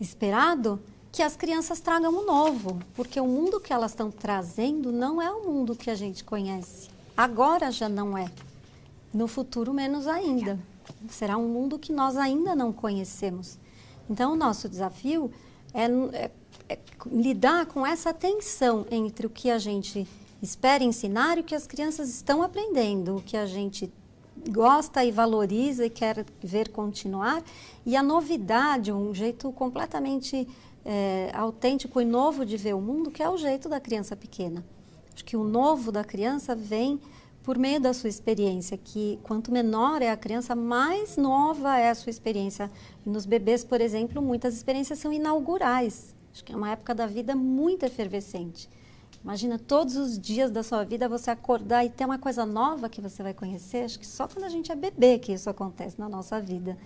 esperado que as crianças tragam o novo, porque o mundo que elas estão trazendo não é o mundo que a gente conhece. Agora já não é. No futuro, menos ainda. Será um mundo que nós ainda não conhecemos. Então, o nosso desafio é lidar com essa tensão entre o que a gente espera ensinar o que as crianças estão aprendendo, o que a gente gosta e valoriza e quer ver continuar, e a novidade, um jeito completamente autêntico e novo de ver o mundo, que é o jeito da criança pequena. Acho que o novo da criança vem por meio da sua experiência, que quanto menor é a criança, mais nova é a sua experiência. E nos bebês, por exemplo, muitas experiências são inaugurais. Acho que é uma época da vida muito efervescente. Imagina todos os dias da sua vida você acordar e ter uma coisa nova que você vai conhecer. Acho que só quando a gente é bebê que isso acontece na nossa vida,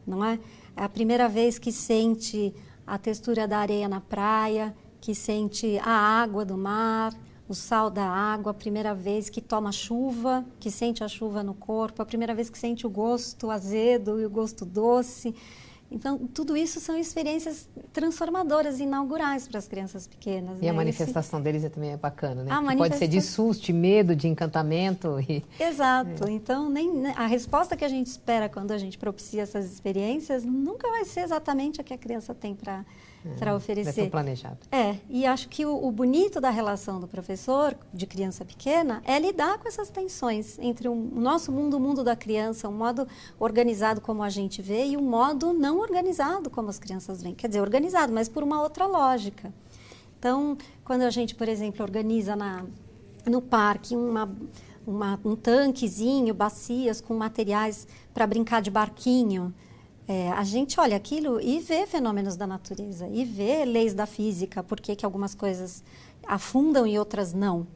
não é? É a primeira vez que sente a textura da areia na praia, que sente a água do mar, o sal da água, a primeira vez que toma chuva, que sente a chuva no corpo, a primeira vez que sente o gosto azedo e o gosto doce. Então, tudo isso são experiências transformadoras, inaugurais para as crianças pequenas. E a manifestação deles também é bacana, né? Porque pode ser de susto, de medo, de encantamento. Exato. Então, a resposta que a gente espera quando a gente propicia essas experiências nunca vai ser exatamente a que a criança tem para oferecer. Deve ser planejado. E acho que o bonito da relação do professor de criança pequena é lidar com essas tensões entre o nosso mundo, o mundo da criança, um modo organizado como a gente vê e um modo não organizado como as crianças veem. Quer dizer, organizado, mas por uma outra lógica. Então, quando a gente, por exemplo, organiza no parque um tanquezinho, bacias com materiais para brincar de barquinho, a gente olha aquilo e vê fenômenos da natureza, e vê leis da física, por que algumas coisas afundam e outras não.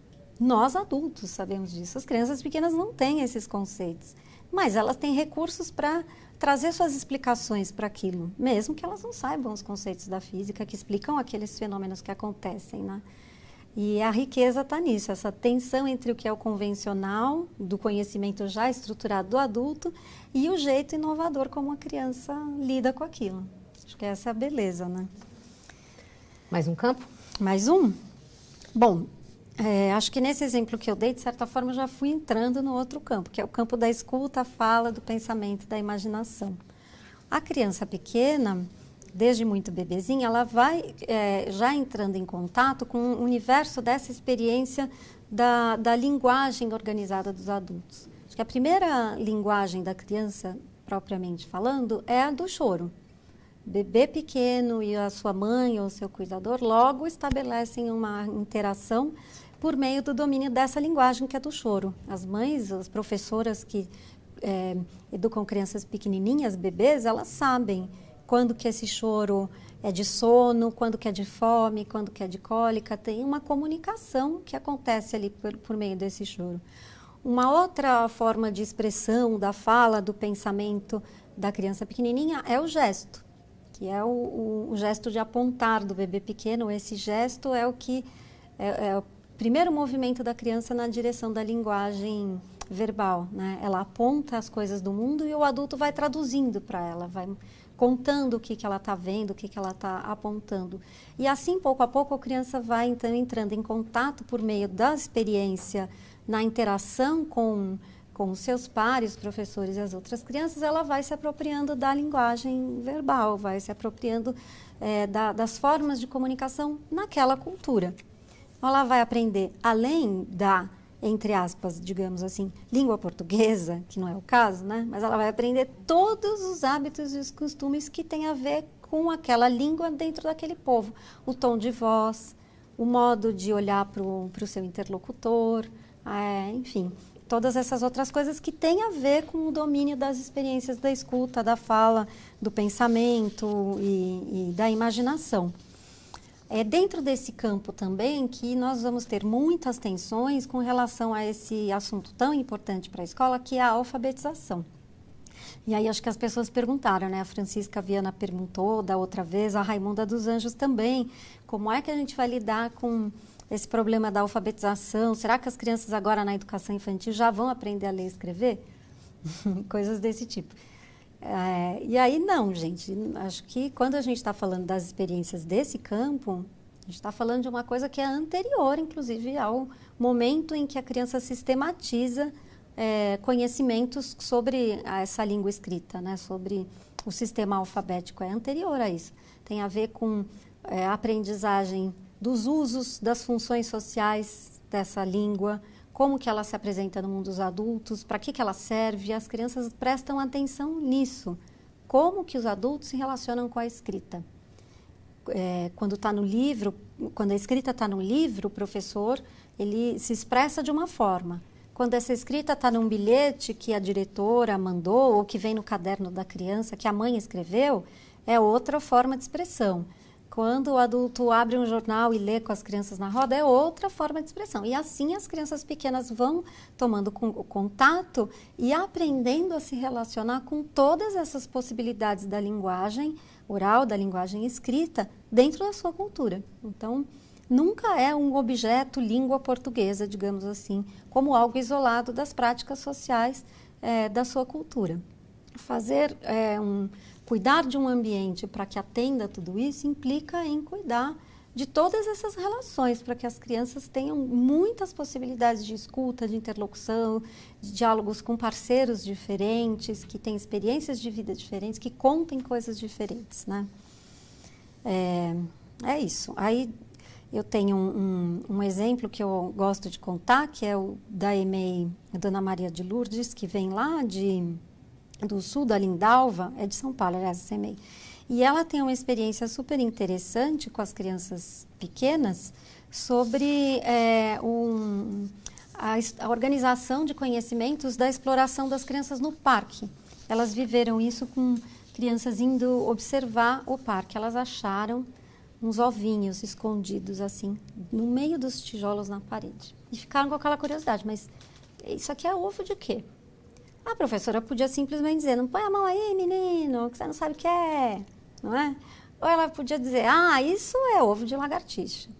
Nós, adultos, sabemos disso. As crianças pequenas não têm esses conceitos, mas elas têm recursos para trazer suas explicações para aquilo, mesmo que elas não saibam os conceitos da física que explicam aqueles fenômenos que acontecem, né? E a riqueza está nisso, essa tensão entre o que é o convencional, do conhecimento já estruturado do adulto, e o jeito inovador como a criança lida com aquilo. Acho que essa é a beleza, né? Mais um campo? Mais um? Bom, acho que nesse exemplo que eu dei, de certa forma, eu já fui entrando no outro campo, que é o campo da escuta, fala, do pensamento, da imaginação. A criança pequena, desde muito bebezinha, ela vai já entrando em contato com o universo dessa experiência da linguagem organizada dos adultos. Acho que a primeira linguagem da criança, propriamente falando, é a do choro. Bebê pequeno e a sua mãe ou seu cuidador logo estabelecem uma interação por meio do domínio dessa linguagem que é do choro. As mães, as professoras que educam crianças pequenininhas, bebês, elas sabem quando que esse choro é de sono, quando que é de fome, quando que é de cólica. Tem uma comunicação que acontece ali por meio desse choro. Uma outra forma de expressão da fala, do pensamento da criança pequenininha é o gesto, que é o gesto de apontar do bebê pequeno. Esse gesto é o que é o primeiro movimento da criança na direção da linguagem verbal, né? Ela aponta as coisas do mundo e o adulto vai traduzindo para ela, vai contando o que ela está vendo, o que ela está apontando. E assim, pouco a pouco, a criança vai então entrando em contato por meio da experiência, na interação com os seus pares, os professores e as outras crianças, ela vai se apropriando da linguagem verbal, vai se apropriando das formas de comunicação naquela cultura. Ela vai aprender, além da, entre aspas, digamos assim, língua portuguesa, que não é o caso, né? Mas ela vai aprender todos os hábitos e os costumes que têm a ver com aquela língua dentro daquele povo. O tom de voz, o modo de olhar para o seu interlocutor, enfim, todas essas outras coisas que têm a ver com o domínio das experiências da escuta, da fala, do pensamento e da imaginação. É dentro desse campo também que nós vamos ter muitas tensões com relação a esse assunto tão importante para a escola, que é a alfabetização. E aí acho que as pessoas perguntaram, né? A Francisca Viana perguntou da outra vez, a Raimunda dos Anjos também, como é que a gente vai lidar com esse problema da alfabetização? Será que as crianças agora na educação infantil já vão aprender a ler e escrever? Coisas desse tipo. E aí não, gente, acho que quando a gente está falando das experiências desse campo, a gente está falando de uma coisa que é anterior, inclusive, ao momento em que a criança sistematiza conhecimentos sobre essa língua escrita, né, sobre o sistema alfabético, é anterior a isso. Tem a ver com a aprendizagem dos usos, das funções sociais dessa língua, como que ela se apresenta no mundo dos adultos, para que ela serve, as crianças prestam atenção nisso. Como que os adultos se relacionam com a escrita. Quando está no livro, quando a escrita está no livro, o professor, ele se expressa de uma forma. Quando essa escrita está num bilhete que a diretora mandou, ou que vem no caderno da criança, que a mãe escreveu, é outra forma de expressão. Quando o adulto abre um jornal e lê com as crianças na roda, é outra forma de expressão. E assim as crianças pequenas vão tomando contato e aprendendo a se relacionar com todas essas possibilidades da linguagem oral, da linguagem escrita, dentro da sua cultura. Então, nunca é um objeto língua portuguesa, digamos assim, como algo isolado das práticas sociais da sua cultura. Cuidar de um ambiente para que atenda tudo isso implica em cuidar de todas essas relações, para que as crianças tenham muitas possibilidades de escuta, de interlocução, de diálogos com parceiros diferentes, que têm experiências de vida diferentes, que contem coisas diferentes, né? É isso. Aí eu tenho um exemplo que eu gosto de contar, que é o da EMEI Dona Maria de Lourdes, que vem lá do sul da Lindalva, é de São Paulo, aliás, essa EMEI. E ela tem uma experiência super interessante com as crianças pequenas sobre a organização de conhecimentos da exploração das crianças no parque. Elas viveram isso com crianças indo observar o parque. Elas acharam uns ovinhos escondidos, assim, no meio dos tijolos na parede. E ficaram com aquela curiosidade, mas isso aqui é ovo de quê? A professora podia simplesmente dizer, não põe a mão aí, menino, que você não sabe o que é, não é? Ou ela podia dizer, isso é ovo de lagartixa.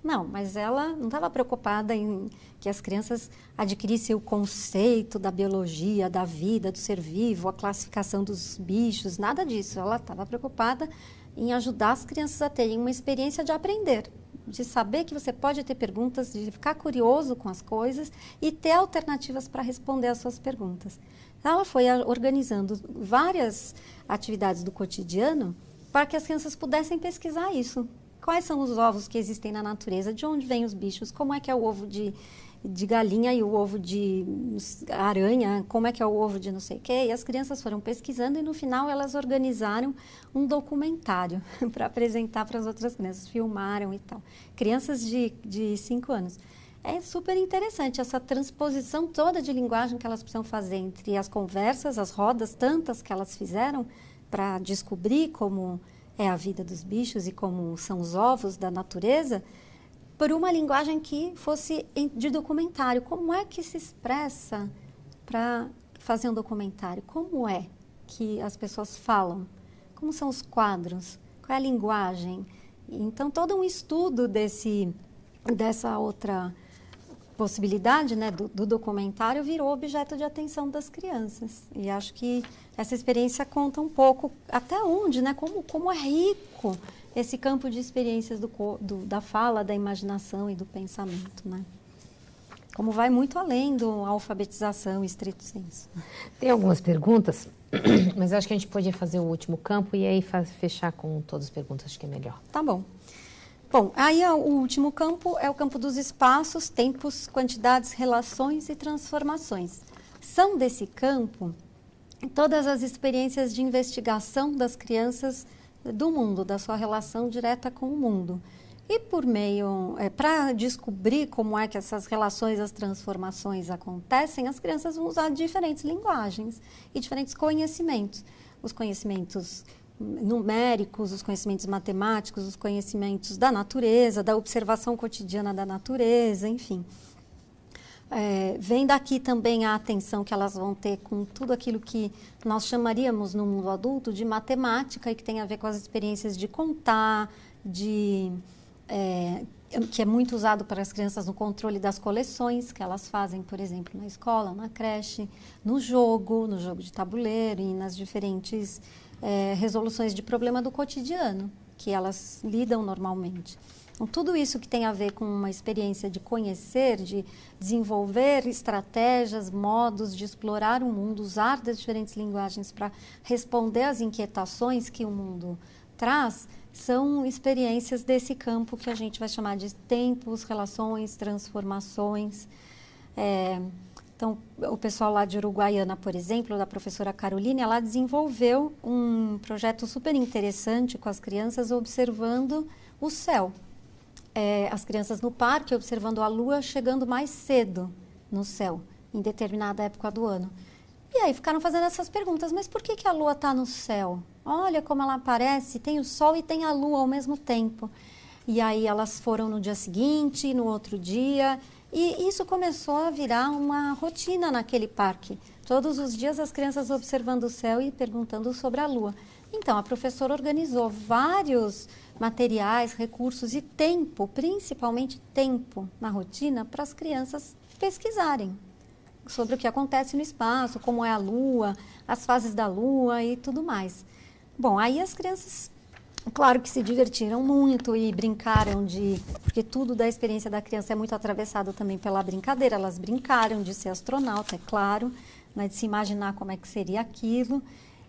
Não, mas ela não estava preocupada em que as crianças adquirissem o conceito da biologia, da vida, do ser vivo, a classificação dos bichos, nada disso. Ela estava preocupada em ajudar as crianças a terem uma experiência de aprender, de saber que você pode ter perguntas, de ficar curioso com as coisas e ter alternativas para responder às suas perguntas. Ela foi organizando várias atividades do cotidiano para que as crianças pudessem pesquisar isso. Quais são os ovos que existem na natureza? De onde vêm os bichos? Como é que é o ovo de galinha e o ovo de aranha? Como é que é o ovo de não sei o quê? E as crianças foram pesquisando e, no final, elas organizaram um documentário para apresentar para as outras crianças. Filmaram e tal. Crianças de 5 anos. É super interessante essa transposição toda de linguagem que elas precisam fazer entre as conversas, as rodas, tantas que elas fizeram para descobrir como é a vida dos bichos e como são os ovos da natureza, por uma linguagem que fosse de documentário. Como é que se expressa para fazer um documentário? Como é que as pessoas falam? Como são os quadros? Qual é a linguagem? Então, todo um estudo dessa outra possibilidade, né, do documentário virou objeto de atenção das crianças. E acho que essa experiência conta um pouco até onde, né, como é rico esse campo de experiências da fala, da imaginação e do pensamento, né? Como vai muito além da alfabetização estrito sensu. Tem algumas perguntas, mas eu acho que a gente podia fazer o último campo e aí fechar com todas as perguntas, acho que é melhor. Tá bom. Bom, aí o último campo é o campo dos espaços, tempos, quantidades, relações e transformações. São desse campo todas as experiências de investigação das crianças do mundo, da sua relação direta com o mundo. E por meio, para descobrir como é que essas relações, as transformações acontecem, as crianças vão usar diferentes linguagens e diferentes conhecimentos. Os conhecimentos numéricos, os conhecimentos matemáticos, os conhecimentos da natureza, da observação cotidiana da natureza, enfim. Vem daqui também a atenção que elas vão ter com tudo aquilo que nós chamaríamos no mundo adulto de matemática e que tem a ver com as experiências de contar, que é muito usado para as crianças no controle das coleções que elas fazem, por exemplo, na escola, na creche, no jogo de tabuleiro e nas diferentes resoluções de problema do cotidiano que elas lidam normalmente. Então, tudo isso que tem a ver com uma experiência de conhecer, de desenvolver estratégias, modos de explorar o mundo, usar das diferentes linguagens para responder às inquietações que o mundo traz, são experiências desse campo que a gente vai chamar de tempos, relações, transformações. Então, o pessoal lá de Uruguaiana, por exemplo, da professora Caroline, ela desenvolveu um projeto super interessante com as crianças observando o céu. As crianças no parque observando a lua chegando mais cedo no céu, em determinada época do ano. E aí ficaram fazendo essas perguntas, mas por que a lua está no céu? Olha como ela aparece, tem o sol e tem a lua ao mesmo tempo. E aí elas foram no dia seguinte, no outro dia, e isso começou a virar uma rotina naquele parque. Todos os dias as crianças observando o céu e perguntando sobre a lua. Então, a professora organizou vários materiais, recursos e tempo, principalmente tempo na rotina, para as crianças pesquisarem sobre o que acontece no espaço, como é a lua, as fases da lua e tudo mais. Bom, aí as crianças, claro que se divertiram muito e brincaram porque tudo da experiência da criança é muito atravessado também pela brincadeira. Elas brincaram de ser astronauta, é claro, né, de se imaginar como é que seria aquilo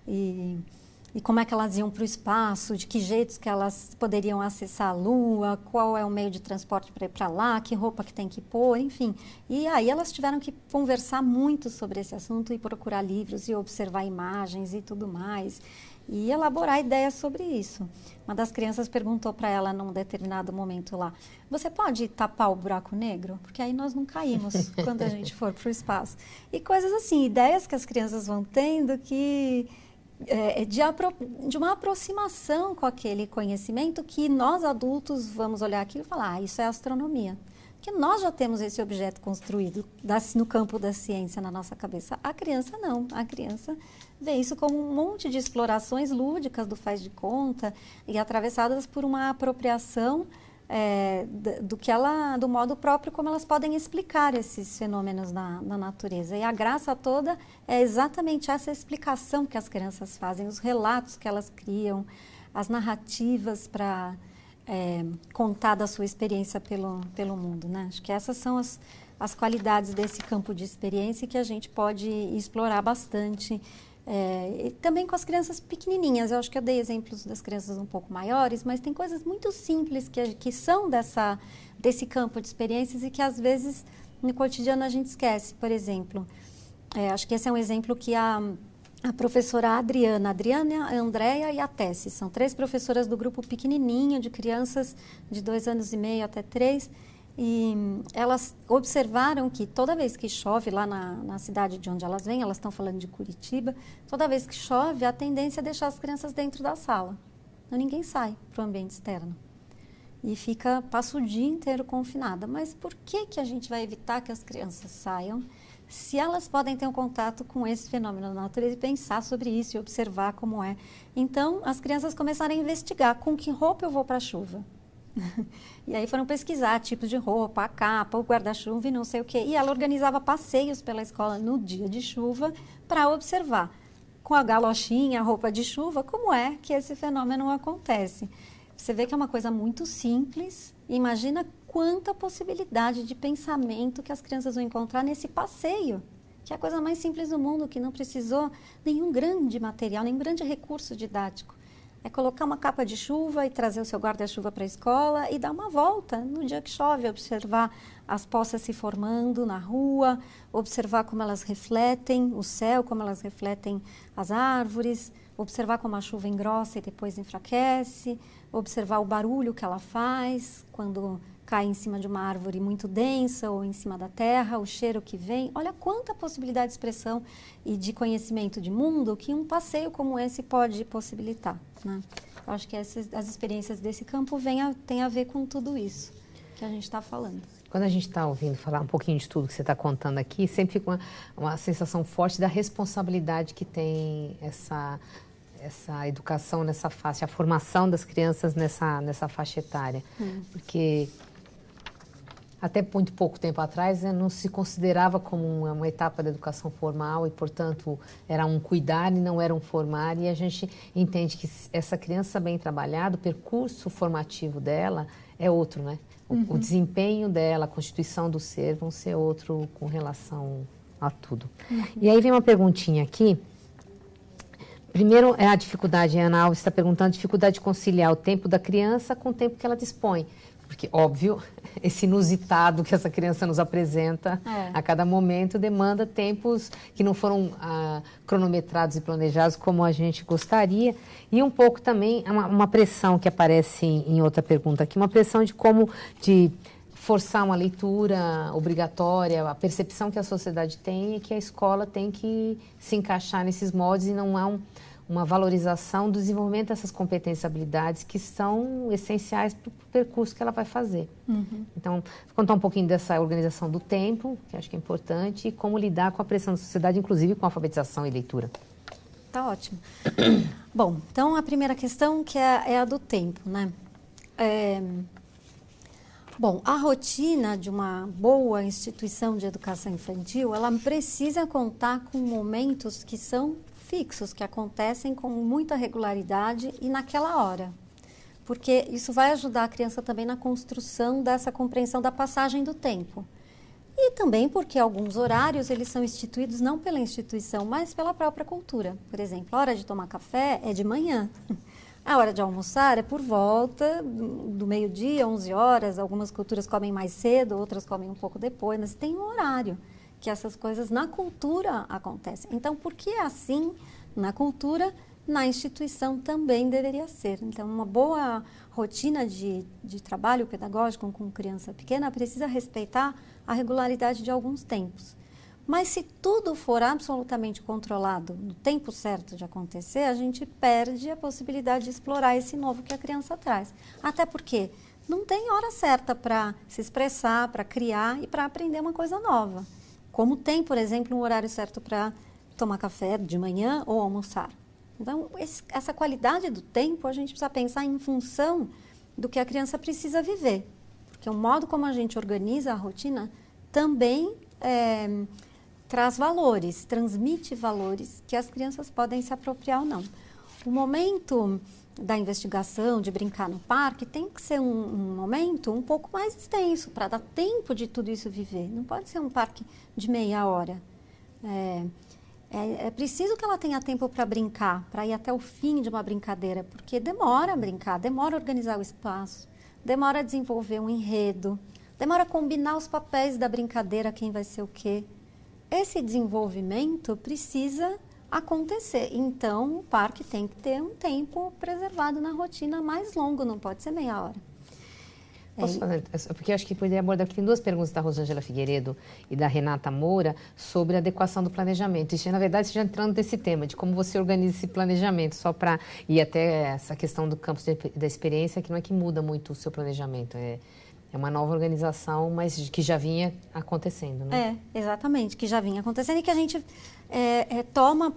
e como é que elas iam para o espaço, de que jeitos que elas poderiam acessar a Lua, qual é o meio de transporte para ir para lá, que roupa que tem que pôr, enfim. E aí elas tiveram que conversar muito sobre esse assunto e procurar livros e observar imagens e tudo mais. E elaborar ideias sobre isso. Uma das crianças perguntou para ela num determinado momento lá, você pode tapar o buraco negro? Porque aí nós não caímos quando a gente for para o espaço. E coisas assim, ideias que as crianças vão tendo que... de uma aproximação com aquele conhecimento que nós adultos vamos olhar aquilo e falar, isso é astronomia. Porque nós já temos esse objeto construído no campo da ciência na nossa cabeça. A criança não, a criança vê isso como um monte de explorações lúdicas do faz de conta e atravessadas por uma apropriação do modo próprio como elas podem explicar esses fenômenos na natureza. E a graça toda é exatamente essa explicação que as crianças fazem, os relatos que elas criam, as narrativas para contar da sua experiência pelo mundo, né? Acho que essas são as qualidades desse campo de experiência que a gente pode explorar bastante. E também com as crianças pequenininhas, eu acho que eu dei exemplos das crianças um pouco maiores, mas tem coisas muito simples que são desse campo de experiências e que às vezes no cotidiano a gente esquece. Por exemplo, acho que esse é um exemplo que a professora Adriana, a Andréia e a Tessie, são 3 professoras do grupo pequenininho de crianças de 2 anos e meio até 3, e elas observaram que toda vez que chove lá na cidade de onde elas vêm, elas estão falando de Curitiba, toda vez que chove, a tendência é deixar as crianças dentro da sala. Então, ninguém sai para o ambiente externo. E passa o dia inteiro confinada. Mas por que a gente vai evitar que as crianças saiam se elas podem ter um contato com esse fenômeno da natureza e pensar sobre isso e observar como é? Então, as crianças começaram a investigar com que roupa eu vou para a chuva. E aí foram pesquisar tipos de roupa, a capa, o guarda-chuva e não sei o quê. E ela organizava passeios pela escola no dia de chuva para observar, com a galochinha, a roupa de chuva, como é que esse fenômeno acontece. Você vê que é uma coisa muito simples. Imagina quanta possibilidade de pensamento que as crianças vão encontrar nesse passeio, que é a coisa mais simples do mundo, que não precisou nenhum grande material, nenhum grande recurso didático. É colocar uma capa de chuva e trazer o seu guarda-chuva para a escola e dar uma volta no dia que chove, observar as poças se formando na rua, observar como elas refletem o céu, como elas refletem as árvores, observar como a chuva engrossa e depois enfraquece, observar o barulho que ela faz quando cai em cima de uma árvore muito densa ou em cima da terra, o cheiro que vem. Olha quanta possibilidade de expressão e de conhecimento de mundo que um passeio como esse pode possibilitar, né? Eu acho que as experiências desse campo têm a ver com tudo isso que a gente está falando. Quando a gente está ouvindo falar um pouquinho de tudo que você está contando aqui, sempre fica uma sensação forte da responsabilidade que tem essa educação nessa faixa, a formação das crianças nessa faixa etária. Porque até muito pouco tempo atrás não se considerava como uma etapa da educação formal e, portanto, era um cuidar e não era um formar. E a gente entende que essa criança bem trabalhada, o percurso formativo dela é outro, né? O desempenho dela, a constituição do ser vão ser outro com relação a tudo. E aí vem uma perguntinha aqui. Primeiro, é a dificuldade, a Ana Alves está perguntando, a dificuldade de conciliar o tempo da criança com o tempo que ela dispõe. Porque, óbvio, esse inusitado que essa criança nos apresenta a cada momento demanda tempos que não foram cronometrados e planejados como a gente gostaria. E um pouco também uma pressão que aparece em outra pergunta aqui, uma pressão de forçar uma leitura obrigatória, a percepção que a sociedade tem é que a escola tem que se encaixar nesses moldes e não há uma valorização do desenvolvimento dessas competências e habilidades que são essenciais para o percurso que ela vai fazer. Então, vou contar um pouquinho dessa organização do tempo, que acho que é importante, e como lidar com a pressão da sociedade, inclusive com a alfabetização e leitura. Tá ótimo. Bom, então a primeira questão que é a do tempo, né? Bom, a rotina de uma boa instituição de educação infantil, ela precisa contar com momentos que são fixos, que acontecem com muita regularidade e naquela hora. Porque isso vai ajudar a criança também na construção dessa compreensão da passagem do tempo. E também porque alguns horários, eles são instituídos não pela instituição, mas pela própria cultura. Por exemplo, a hora de tomar café é de manhã. A hora de almoçar é por volta do meio-dia, 11 horas. Algumas culturas comem mais cedo, outras comem um pouco depois, mas tem um horário que essas coisas na cultura acontecem. Então, por que assim na cultura, na instituição também deveria ser? Então, uma boa rotina de trabalho pedagógico com criança pequena precisa respeitar a regularidade de alguns tempos. Mas se tudo for absolutamente controlado no tempo certo de acontecer, a gente perde a possibilidade de explorar esse novo que a criança traz. Até porque não tem hora certa para se expressar, para criar e para aprender uma coisa nova. Como tem, por exemplo, um horário certo para tomar café de manhã ou almoçar. Então, essa qualidade do tempo, a gente precisa pensar em função do que a criança precisa viver. Porque o modo como a gente organiza a rotina também traz valores, transmite valores que as crianças podem se apropriar ou não. O momento da investigação, de brincar no parque, tem que ser um momento um pouco mais extenso, para dar tempo de tudo isso viver. Não pode ser um parque de meia hora. É preciso que ela tenha tempo para brincar, para ir até o fim de uma brincadeira, porque demora a brincar, demora a organizar o espaço, demora a desenvolver um enredo, demora a combinar os papéis da brincadeira, quem vai ser o quê. Esse desenvolvimento precisa acontecer. Então, o parque tem que ter um tempo preservado na rotina mais longo, não pode ser meia hora. Posso fazer? Porque eu acho que poderia abordar, porque tem duas perguntas da Rosângela Figueiredo e da Renata Moura sobre a adequação do planejamento. Isso, na verdade, já entrando nesse tema, de como você organiza esse planejamento, só para... E até essa questão do campus da experiência, que não é que muda muito o seu planejamento, é uma nova organização, mas que já vinha acontecendo, né? Exatamente, que já vinha acontecendo e que a gente toma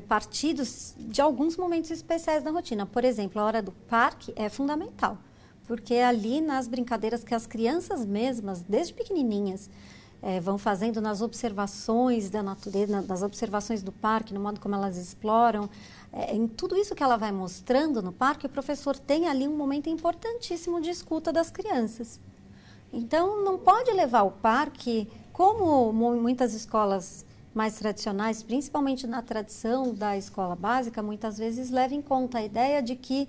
partidos de alguns momentos especiais da rotina. Por exemplo, a hora do parque é fundamental, porque é ali nas brincadeiras que as crianças mesmas, desde pequenininhas, vão fazendo nas observações da natureza, nas observações do parque, no modo como elas exploram, em tudo isso que ela vai mostrando no parque, o professor tem ali um momento importantíssimo de escuta das crianças. Então, não pode levar o parque, como muitas escolas mais tradicionais, principalmente na tradição da escola básica, muitas vezes leva em conta a ideia de que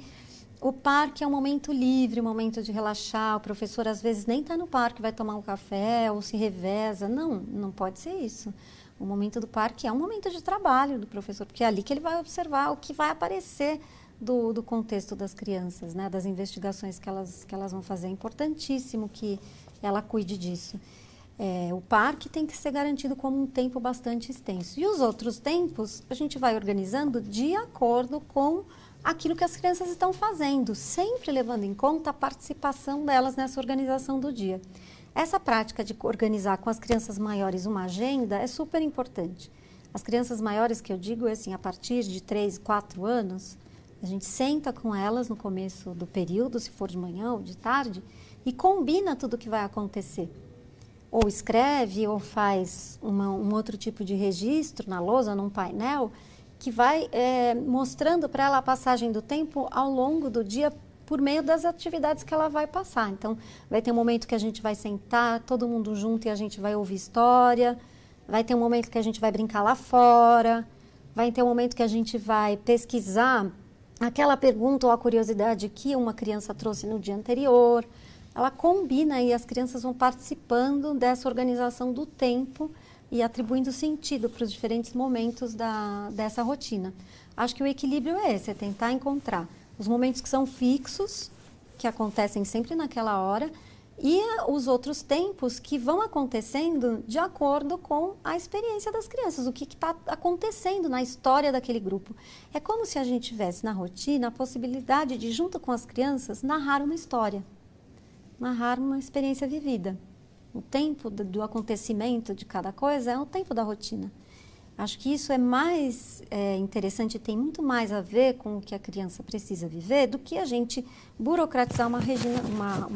o parque é um momento livre, um momento de relaxar, o professor às vezes nem está no parque, vai tomar um café ou se reveza. Não, não pode ser isso. O momento do parque é um momento de trabalho do professor, porque é ali que ele vai observar o que vai aparecer do contexto das crianças, né, das investigações que elas vão fazer. É importantíssimo que ela cuide disso. O parque tem que ser garantido como um tempo bastante extenso. E os outros tempos a gente vai organizando de acordo com aquilo que as crianças estão fazendo, sempre levando em conta a participação delas nessa organização do dia. Essa prática de organizar com as crianças maiores uma agenda é super importante. As crianças maiores, que eu digo, assim, a partir de 3, 4 anos, a gente senta com elas no começo do período, se for de manhã ou de tarde, e combina tudo o que vai acontecer. Ou escreve, ou faz um outro tipo de registro na lousa, num painel, que vai mostrando para ela a passagem do tempo ao longo do dia por meio das atividades que ela vai passar. Então, vai ter um momento que a gente vai sentar, todo mundo junto, e a gente vai ouvir história. Vai ter um momento que a gente vai brincar lá fora. vai ter um momento que a gente vai pesquisar aquela pergunta ou a curiosidade que uma criança trouxe no dia anterior. Ela combina e as crianças vão participando dessa organização do tempo e atribuindo sentido para os diferentes momentos dessa rotina. Acho que o equilíbrio é esse, é tentar encontrar os momentos que são fixos, que acontecem sempre naquela hora, e os outros tempos que vão acontecendo de acordo com a experiência das crianças, o que está acontecendo na história daquele grupo. É como se a gente tivesse na rotina a possibilidade de, junto com as crianças, narrar uma história, narrar uma experiência vivida. O tempo do acontecimento de cada coisa é o tempo da rotina. Acho que isso é mais interessante, tem muito mais a ver com o que a criança precisa viver do que a gente burocratizar uma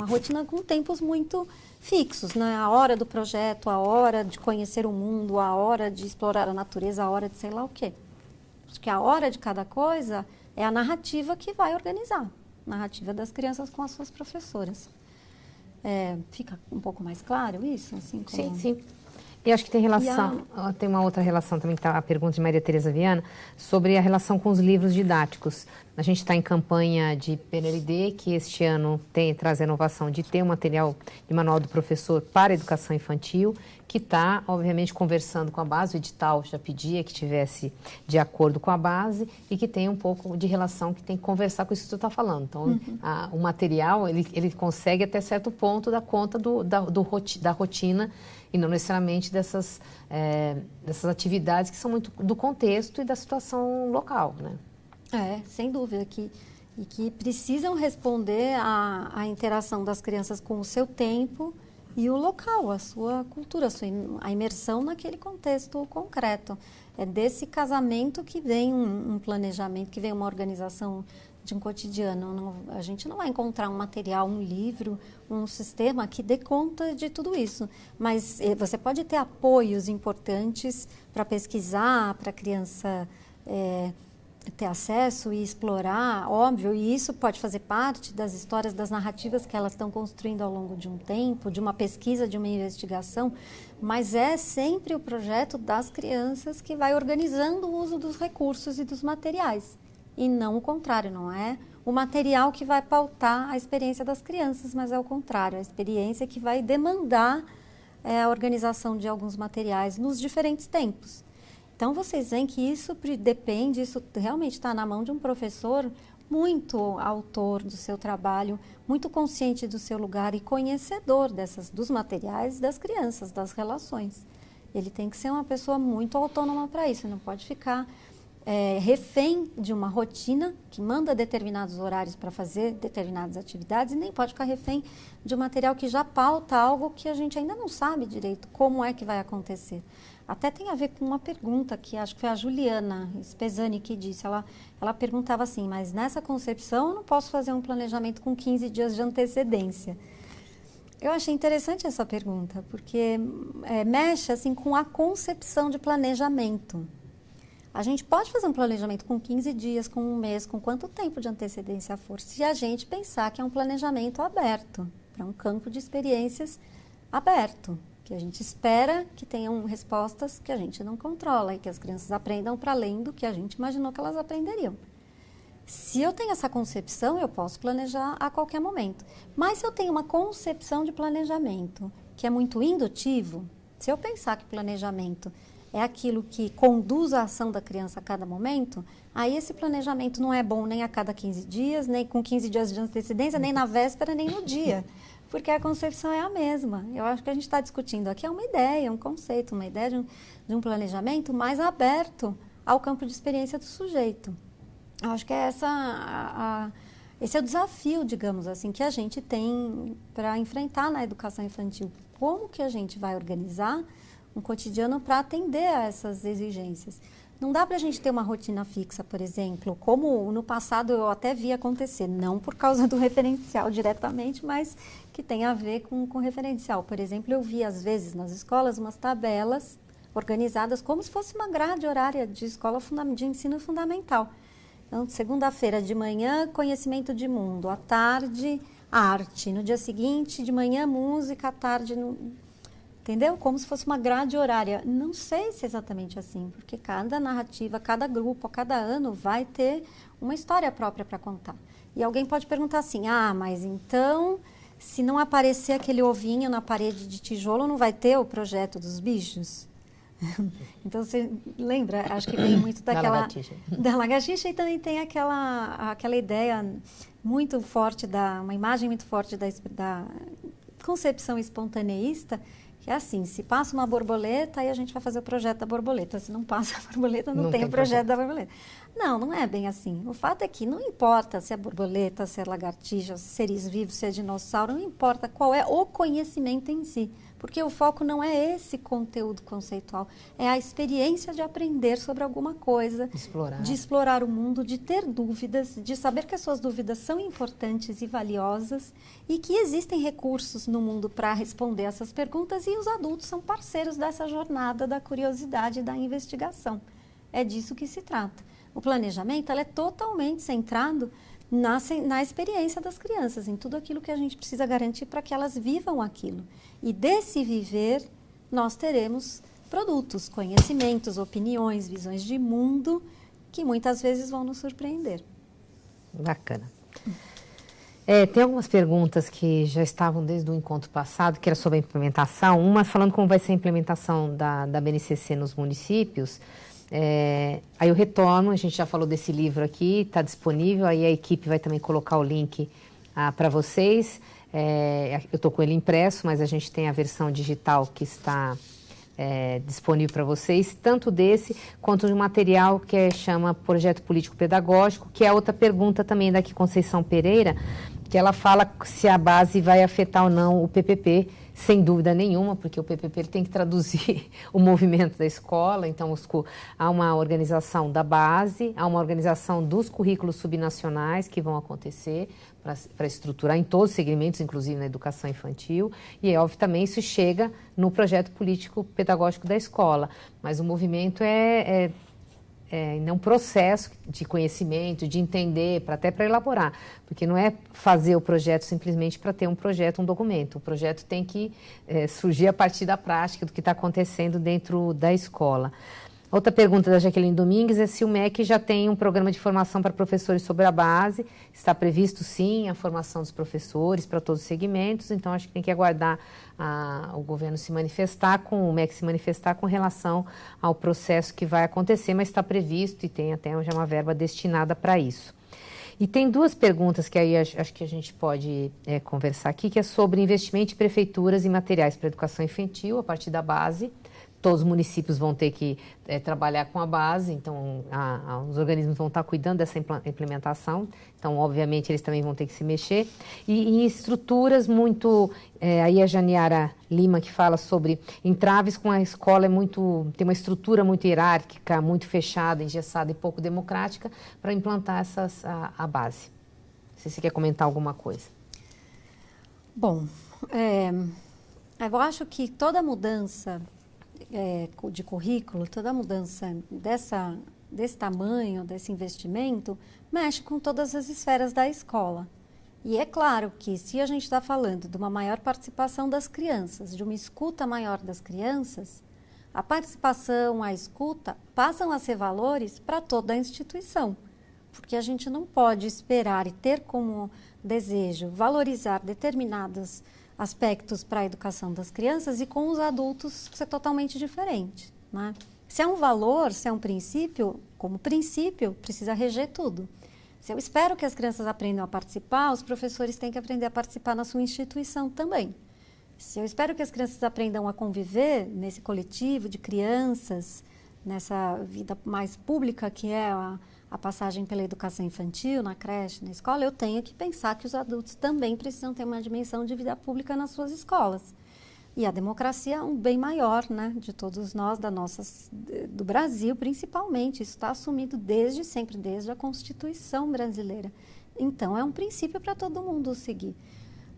rotina com tempos muito fixos, né? A hora do projeto, a hora de conhecer o mundo, a hora de explorar a natureza, a hora de sei lá o quê. Acho que a hora de cada coisa é a narrativa que vai organizar, a narrativa das crianças com as suas professoras. Fica um pouco mais claro isso? Assim, como... Sim. E acho que tem relação, tem uma outra relação também, que está a pergunta de Maria Tereza Viana, sobre a relação com os livros didáticos. A gente está em campanha de PNLD, que este ano traz a inovação de ter um material de manual do professor para a educação infantil, que está, obviamente, conversando com a base. O edital já pedia que tivesse de acordo com a base e que tem um pouco de relação, que tem que conversar com isso que você está falando. Então, o material, ele consegue até certo ponto dar conta da rotina e não necessariamente dessas atividades que são muito do contexto e da situação local, né? Sem dúvida, e que precisam responder à interação das crianças com o seu tempo e o local, a sua cultura, a imersão naquele contexto concreto. É desse casamento que vem um planejamento, que vem uma organização de um cotidiano. A gente não vai encontrar um material, um livro, um sistema que dê conta de tudo isso. Mas você pode ter apoios importantes para pesquisar, para a criança ter acesso e explorar, óbvio, e isso pode fazer parte das histórias, das narrativas que elas estão construindo ao longo de um tempo, de uma pesquisa, de uma investigação, mas é sempre o projeto das crianças que vai organizando o uso dos recursos e dos materiais. E não o contrário, não é o material que vai pautar a experiência das crianças, mas é o contrário, a experiência que vai demandar a organização de alguns materiais nos diferentes tempos. Então, vocês veem que isso depende, isso realmente está na mão de um professor muito autor do seu trabalho, muito consciente do seu lugar e conhecedor dos materiais das crianças, das relações. Ele tem que ser uma pessoa muito autônoma para isso, não pode ficar refém de uma rotina que manda determinados horários para fazer determinadas atividades e nem pode ficar refém de um material que já pauta algo que a gente ainda não sabe direito como é que vai acontecer. Até tem a ver com uma pergunta que acho que foi a Juliana Spesani que disse. Ela perguntava assim, mas nessa concepção eu não posso fazer um planejamento com 15 dias de antecedência. Eu achei interessante essa pergunta, porque mexe assim, com a concepção de planejamento. A gente pode fazer um planejamento com 15 dias, com um mês, com quanto tempo de antecedência for, se a gente pensar que é um planejamento aberto, para um campo de experiências aberto, que a gente espera que tenham respostas que a gente não controla e que as crianças aprendam para além do que a gente imaginou que elas aprenderiam. Se eu tenho essa concepção, eu posso planejar a qualquer momento. Mas se eu tenho uma concepção de planejamento que é muito indutivo, se eu pensar que planejamento é aquilo que conduz a ação da criança a cada momento, aí esse planejamento não é bom nem a cada 15 dias, nem com 15 dias de antecedência, nem na véspera, nem no dia. Porque a concepção é a mesma. Eu acho que a gente está discutindo aqui uma ideia, um conceito, uma ideia de um planejamento mais aberto ao campo de experiência do sujeito. Eu acho que esse é o desafio, digamos assim, que a gente tem para enfrentar na educação infantil. Como que a gente vai organizar um cotidiano para atender a essas exigências? Não dá para a gente ter uma rotina fixa, por exemplo, como no passado eu até vi acontecer, não por causa do referencial diretamente, mas que tem a ver com o referencial. Por exemplo, eu vi às vezes nas escolas umas tabelas organizadas como se fosse uma grade horária de escola de ensino fundamental. Então, segunda-feira de manhã, conhecimento de mundo, à tarde, arte. No dia seguinte, de manhã, música, à tarde... entendeu? Como se fosse uma grade horária. Não sei se é exatamente assim, porque cada narrativa, cada grupo, a cada ano vai ter uma história própria para contar. E alguém pode perguntar assim, mas então, se não aparecer aquele ovinho na parede de tijolo, não vai ter o projeto dos bichos? Então, você lembra? Acho que vem muito daquela... Da lagartixa, e também tem aquela ideia muito forte, uma imagem muito forte da concepção espontaneísta, que é assim, se passa uma borboleta, aí a gente vai fazer o projeto da borboleta. Se não passa a borboleta, não tem o projeto da borboleta. Não é bem assim. O fato é que não importa se é borboleta, se é lagartixa, se é seres vivos, se é dinossauro, não importa qual é o conhecimento em si. Porque o foco não é esse conteúdo conceitual, é a experiência de aprender sobre alguma coisa, de explorar o mundo, de ter dúvidas, de saber que as suas dúvidas são importantes e valiosas e que existem recursos no mundo para responder essas perguntas, e os adultos são parceiros dessa jornada da curiosidade e da investigação. É disso que se trata. O planejamento é totalmente centrado na experiência das crianças, em tudo aquilo que a gente precisa garantir para que elas vivam aquilo. E desse viver, nós teremos produtos, conhecimentos, opiniões, visões de mundo, que muitas vezes vão nos surpreender. Bacana. Tem algumas perguntas que já estavam desde o encontro passado, que era sobre a implementação. Uma falando como vai ser a implementação da BNCC nos municípios. Aí eu retorno, a gente já falou desse livro aqui, está disponível, aí a equipe vai também colocar o link para vocês. Eu estou com ele impresso, mas a gente tem a versão digital que está disponível para vocês, tanto desse quanto de um material que chama Projeto Político Pedagógico, que é outra pergunta também daqui, Conceição Pereira, que ela fala se a base vai afetar ou não o PPP. Sem dúvida nenhuma, porque o PPP ele tem que traduzir o movimento da escola. Então, há uma organização da base, há uma organização dos currículos subnacionais que vão acontecer para estruturar em todos os segmentos, inclusive na educação infantil. E, óbvio, também isso chega no projeto político pedagógico da escola. Mas o movimento é um processo de conhecimento, de entender, até para elaborar. Porque não é fazer o projeto simplesmente para ter um projeto, um documento. O projeto tem que surgir a partir da prática, do que está acontecendo dentro da escola. Outra pergunta da Jaqueline Domingues é se o MEC já tem um programa de formação para professores sobre a base. Está previsto, sim, a formação dos professores para todos os segmentos. Então, acho que tem que aguardar o governo se manifestar, o MEC se manifestar com relação ao processo que vai acontecer, mas está previsto e tem até já uma verba destinada para isso. E tem duas perguntas que aí acho que a gente pode conversar aqui, que é sobre investimento de prefeituras em materiais para educação infantil a partir da base. Todos os municípios vão ter que trabalhar com a base, então os organismos vão estar cuidando dessa implementação, então obviamente eles também vão ter que se mexer. E em estruturas muito, aí a Janiara Lima que fala sobre entraves com a escola, tem uma estrutura muito hierárquica, muito fechada, engessada e pouco democrática para implantar a base. Não sei se você quer comentar alguma coisa. Bom, eu acho que toda mudança de currículo, toda mudança desse tamanho, desse investimento, mexe com todas as esferas da escola. E é claro que se a gente está falando de uma maior participação das crianças, de uma escuta maior das crianças, a participação, a escuta, passam a ser valores para toda a instituição. Porque a gente não pode esperar e ter como desejo valorizar determinados aspectos para a educação das crianças e com os adultos ser totalmente diferente, né? Se é um valor, se é um princípio, como princípio, precisa reger tudo. Se eu espero que as crianças aprendam a participar, os professores têm que aprender a participar na sua instituição também. Se eu espero que as crianças aprendam a conviver nesse coletivo de crianças, nessa vida mais pública que é a passagem pela educação infantil, na creche, na escola, eu tenho que pensar que os adultos também precisam ter uma dimensão de vida pública nas suas escolas. E a democracia é um bem maior, né, de todos nós, do Brasil principalmente. Isso está assumido desde sempre, desde a Constituição brasileira. Então, é um princípio para todo mundo seguir.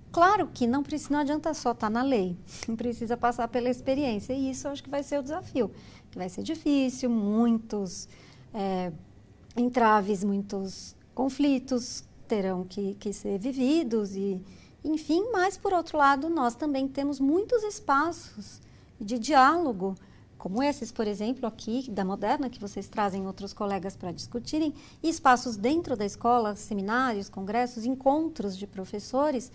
Claro que não adianta só estar na lei, precisa passar pela experiência. E isso eu acho que vai ser o desafio, que vai ser difícil, muitos entraves, muitos conflitos terão que ser vividos, enfim, mas por outro lado nós também temos muitos espaços de diálogo, como esses, por exemplo, aqui da Moderna, que vocês trazem outros colegas para discutirem, e espaços dentro da escola, seminários, congressos, encontros de professores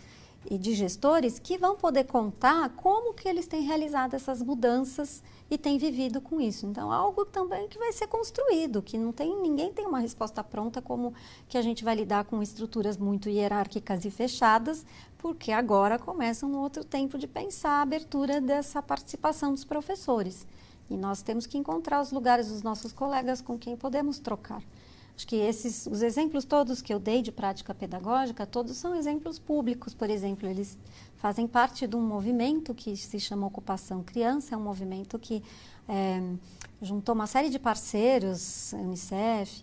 e de gestores que vão poder contar como que eles têm realizado essas mudanças e têm vivido com isso. Então, algo também que vai ser construído, que ninguém tem uma resposta pronta como que a gente vai lidar com estruturas muito hierárquicas e fechadas, porque agora começa um outro tempo de pensar a abertura dessa participação dos professores. E nós temos que encontrar os lugares dos nossos colegas com quem podemos trocar. Acho que os exemplos todos que eu dei de prática pedagógica, todos são exemplos públicos. Por exemplo, eles fazem parte de um movimento que se chama Ocupação Criança, é um movimento que juntou uma série de parceiros, Unicef,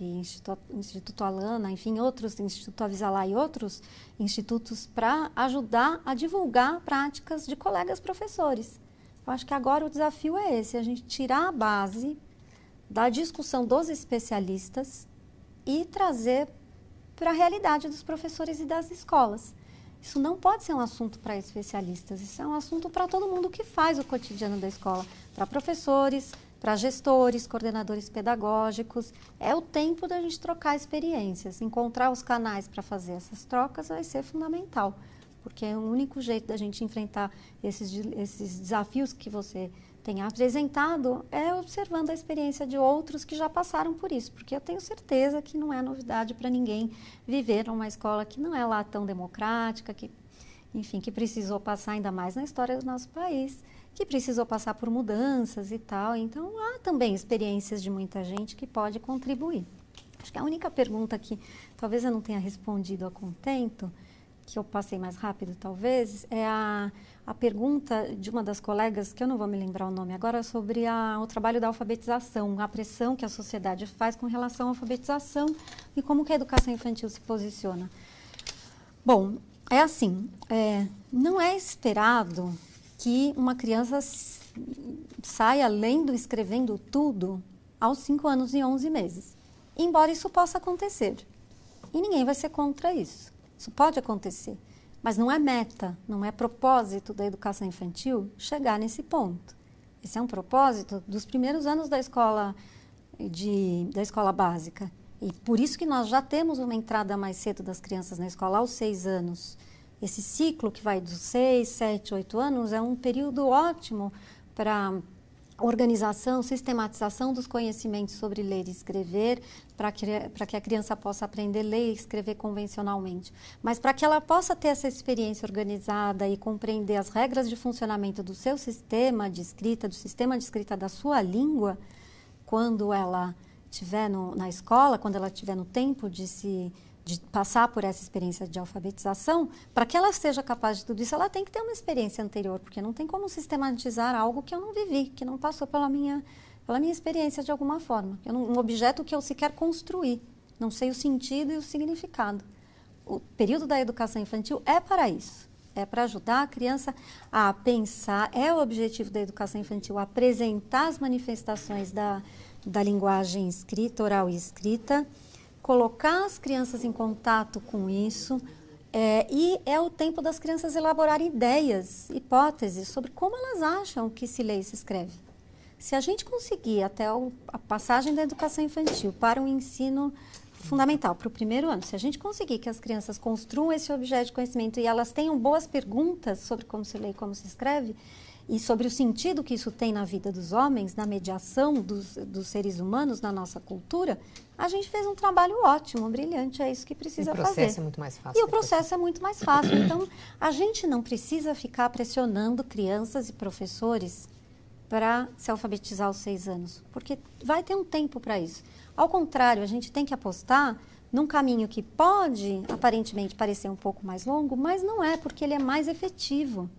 Instituto Alana, enfim, outros, Instituto Avisalá e outros institutos, para ajudar a divulgar práticas de colegas professores. Eu acho que agora o desafio é esse, a gente tirar a base da discussão dos especialistas e trazer para a realidade dos professores e das escolas. Isso não pode ser um assunto para especialistas, isso é um assunto para todo mundo que faz o cotidiano da escola, para professores, para gestores, coordenadores pedagógicos. É o tempo da gente trocar experiências, encontrar os canais para fazer essas trocas vai ser fundamental, porque é o único jeito da gente enfrentar esses desafios que você tem apresentado é observando a experiência de outros que já passaram por isso, porque eu tenho certeza que não é novidade para ninguém viver numa escola que não é lá tão democrática, que, enfim, que precisou passar ainda mais na história do nosso país, que precisou passar por mudanças e tal. Então, há também experiências de muita gente que pode contribuir. Acho que a única pergunta que talvez eu não tenha respondido a contento, que eu passei mais rápido talvez, é a pergunta de uma das colegas, que eu não vou me lembrar o nome agora, sobre o trabalho da alfabetização, a pressão que a sociedade faz com relação à alfabetização e como que a educação infantil se posiciona. Bom, é assim, não é esperado que uma criança saia lendo e escrevendo tudo aos 5 anos e 11 meses, embora isso possa acontecer. E ninguém vai ser contra isso. Isso pode acontecer, mas não é meta, não é propósito da educação infantil chegar nesse ponto. Esse é um propósito dos primeiros anos da escola básica. E por isso que nós já temos uma entrada mais cedo das crianças na escola aos 6 anos. Esse ciclo que vai dos 6, 7, 8 anos é um período ótimo para organização, sistematização dos conhecimentos sobre ler e escrever, para que a criança possa aprender a ler e escrever convencionalmente. Mas para que ela possa ter essa experiência organizada e compreender as regras de funcionamento do seu sistema de escrita, do sistema de escrita da sua língua, quando ela estiver na escola, quando ela estiver no tempo de passar por essa experiência de alfabetização, para que ela seja capaz de tudo isso, ela tem que ter uma experiência anterior, porque não tem como sistematizar algo que eu não vivi, que não passou pela minha experiência de alguma forma. Um objeto que eu sequer construí, não sei o sentido e o significado. O período da educação infantil é para isso, é para ajudar a criança a pensar, é o objetivo da educação infantil, apresentar as manifestações da linguagem escrita, oral e escrita, colocar as crianças em contato com isso, e é o tempo das crianças elaborarem ideias, hipóteses sobre como elas acham que se lê e se escreve. Se a gente conseguir até a passagem da educação infantil para o ensino fundamental, para o primeiro ano, se a gente conseguir que as crianças construam esse objeto de conhecimento e elas tenham boas perguntas sobre como se lê e como se escreve, e sobre o sentido que isso tem na vida dos homens, na mediação dos seres humanos, na nossa cultura, a gente fez um trabalho ótimo, brilhante, é isso que precisa fazer. E o processo é muito mais fácil. E o processo é muito mais fácil. Então, a gente não precisa ficar pressionando crianças e professores para se alfabetizar aos 6 anos, porque vai ter um tempo para isso. Ao contrário, a gente tem que apostar num caminho que pode, aparentemente, parecer um pouco mais longo, mas não é, porque ele é mais efetivo.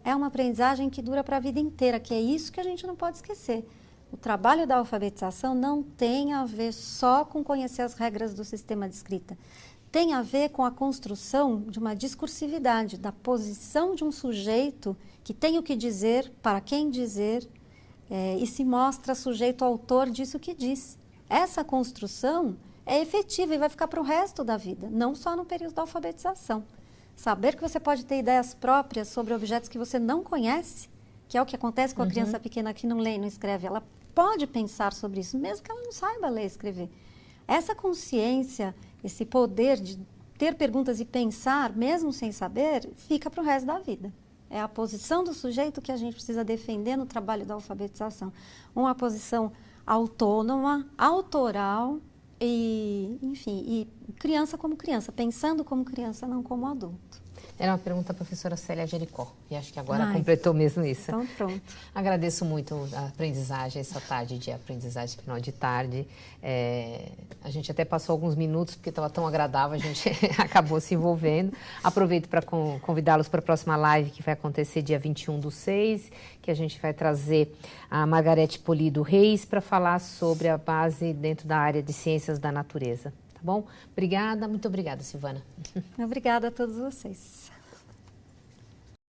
É uma aprendizagem que dura para a vida inteira, que é isso que a gente não pode esquecer. O trabalho da alfabetização não tem a ver só com conhecer as regras do sistema de escrita. Tem a ver com a construção de uma discursividade, da posição de um sujeito que tem o que dizer, para quem dizer, e se mostra sujeito autor disso que diz. Essa construção é efetiva e vai ficar para o resto da vida, não só no período da alfabetização. Saber que você pode ter ideias próprias sobre objetos que você não conhece, que é o que acontece com a criança pequena que não lê e não escreve. Ela pode pensar sobre isso, mesmo que ela não saiba ler e escrever. Essa consciência, esse poder de ter perguntas e pensar, mesmo sem saber, fica para o resto da vida. É a posição do sujeito que a gente precisa defender no trabalho da alfabetização. Uma posição autônoma, autoral e, enfim, e criança como criança, pensando como criança, não como adulto. Era uma pergunta da professora Célia Jericó, e acho que agora completou mesmo isso. Então, pronto. Agradeço muito a aprendizagem, essa tarde de aprendizagem, final de tarde. A gente até passou alguns minutos, porque estava tão agradável, a gente acabou se envolvendo. Aproveito para convidá-los para a próxima live, que vai acontecer dia 21/6, que a gente vai trazer a Margarete Polido Reis para falar sobre a base dentro da área de ciências da natureza. Bom, obrigada, muito obrigada, Silvana. Obrigada a todos vocês.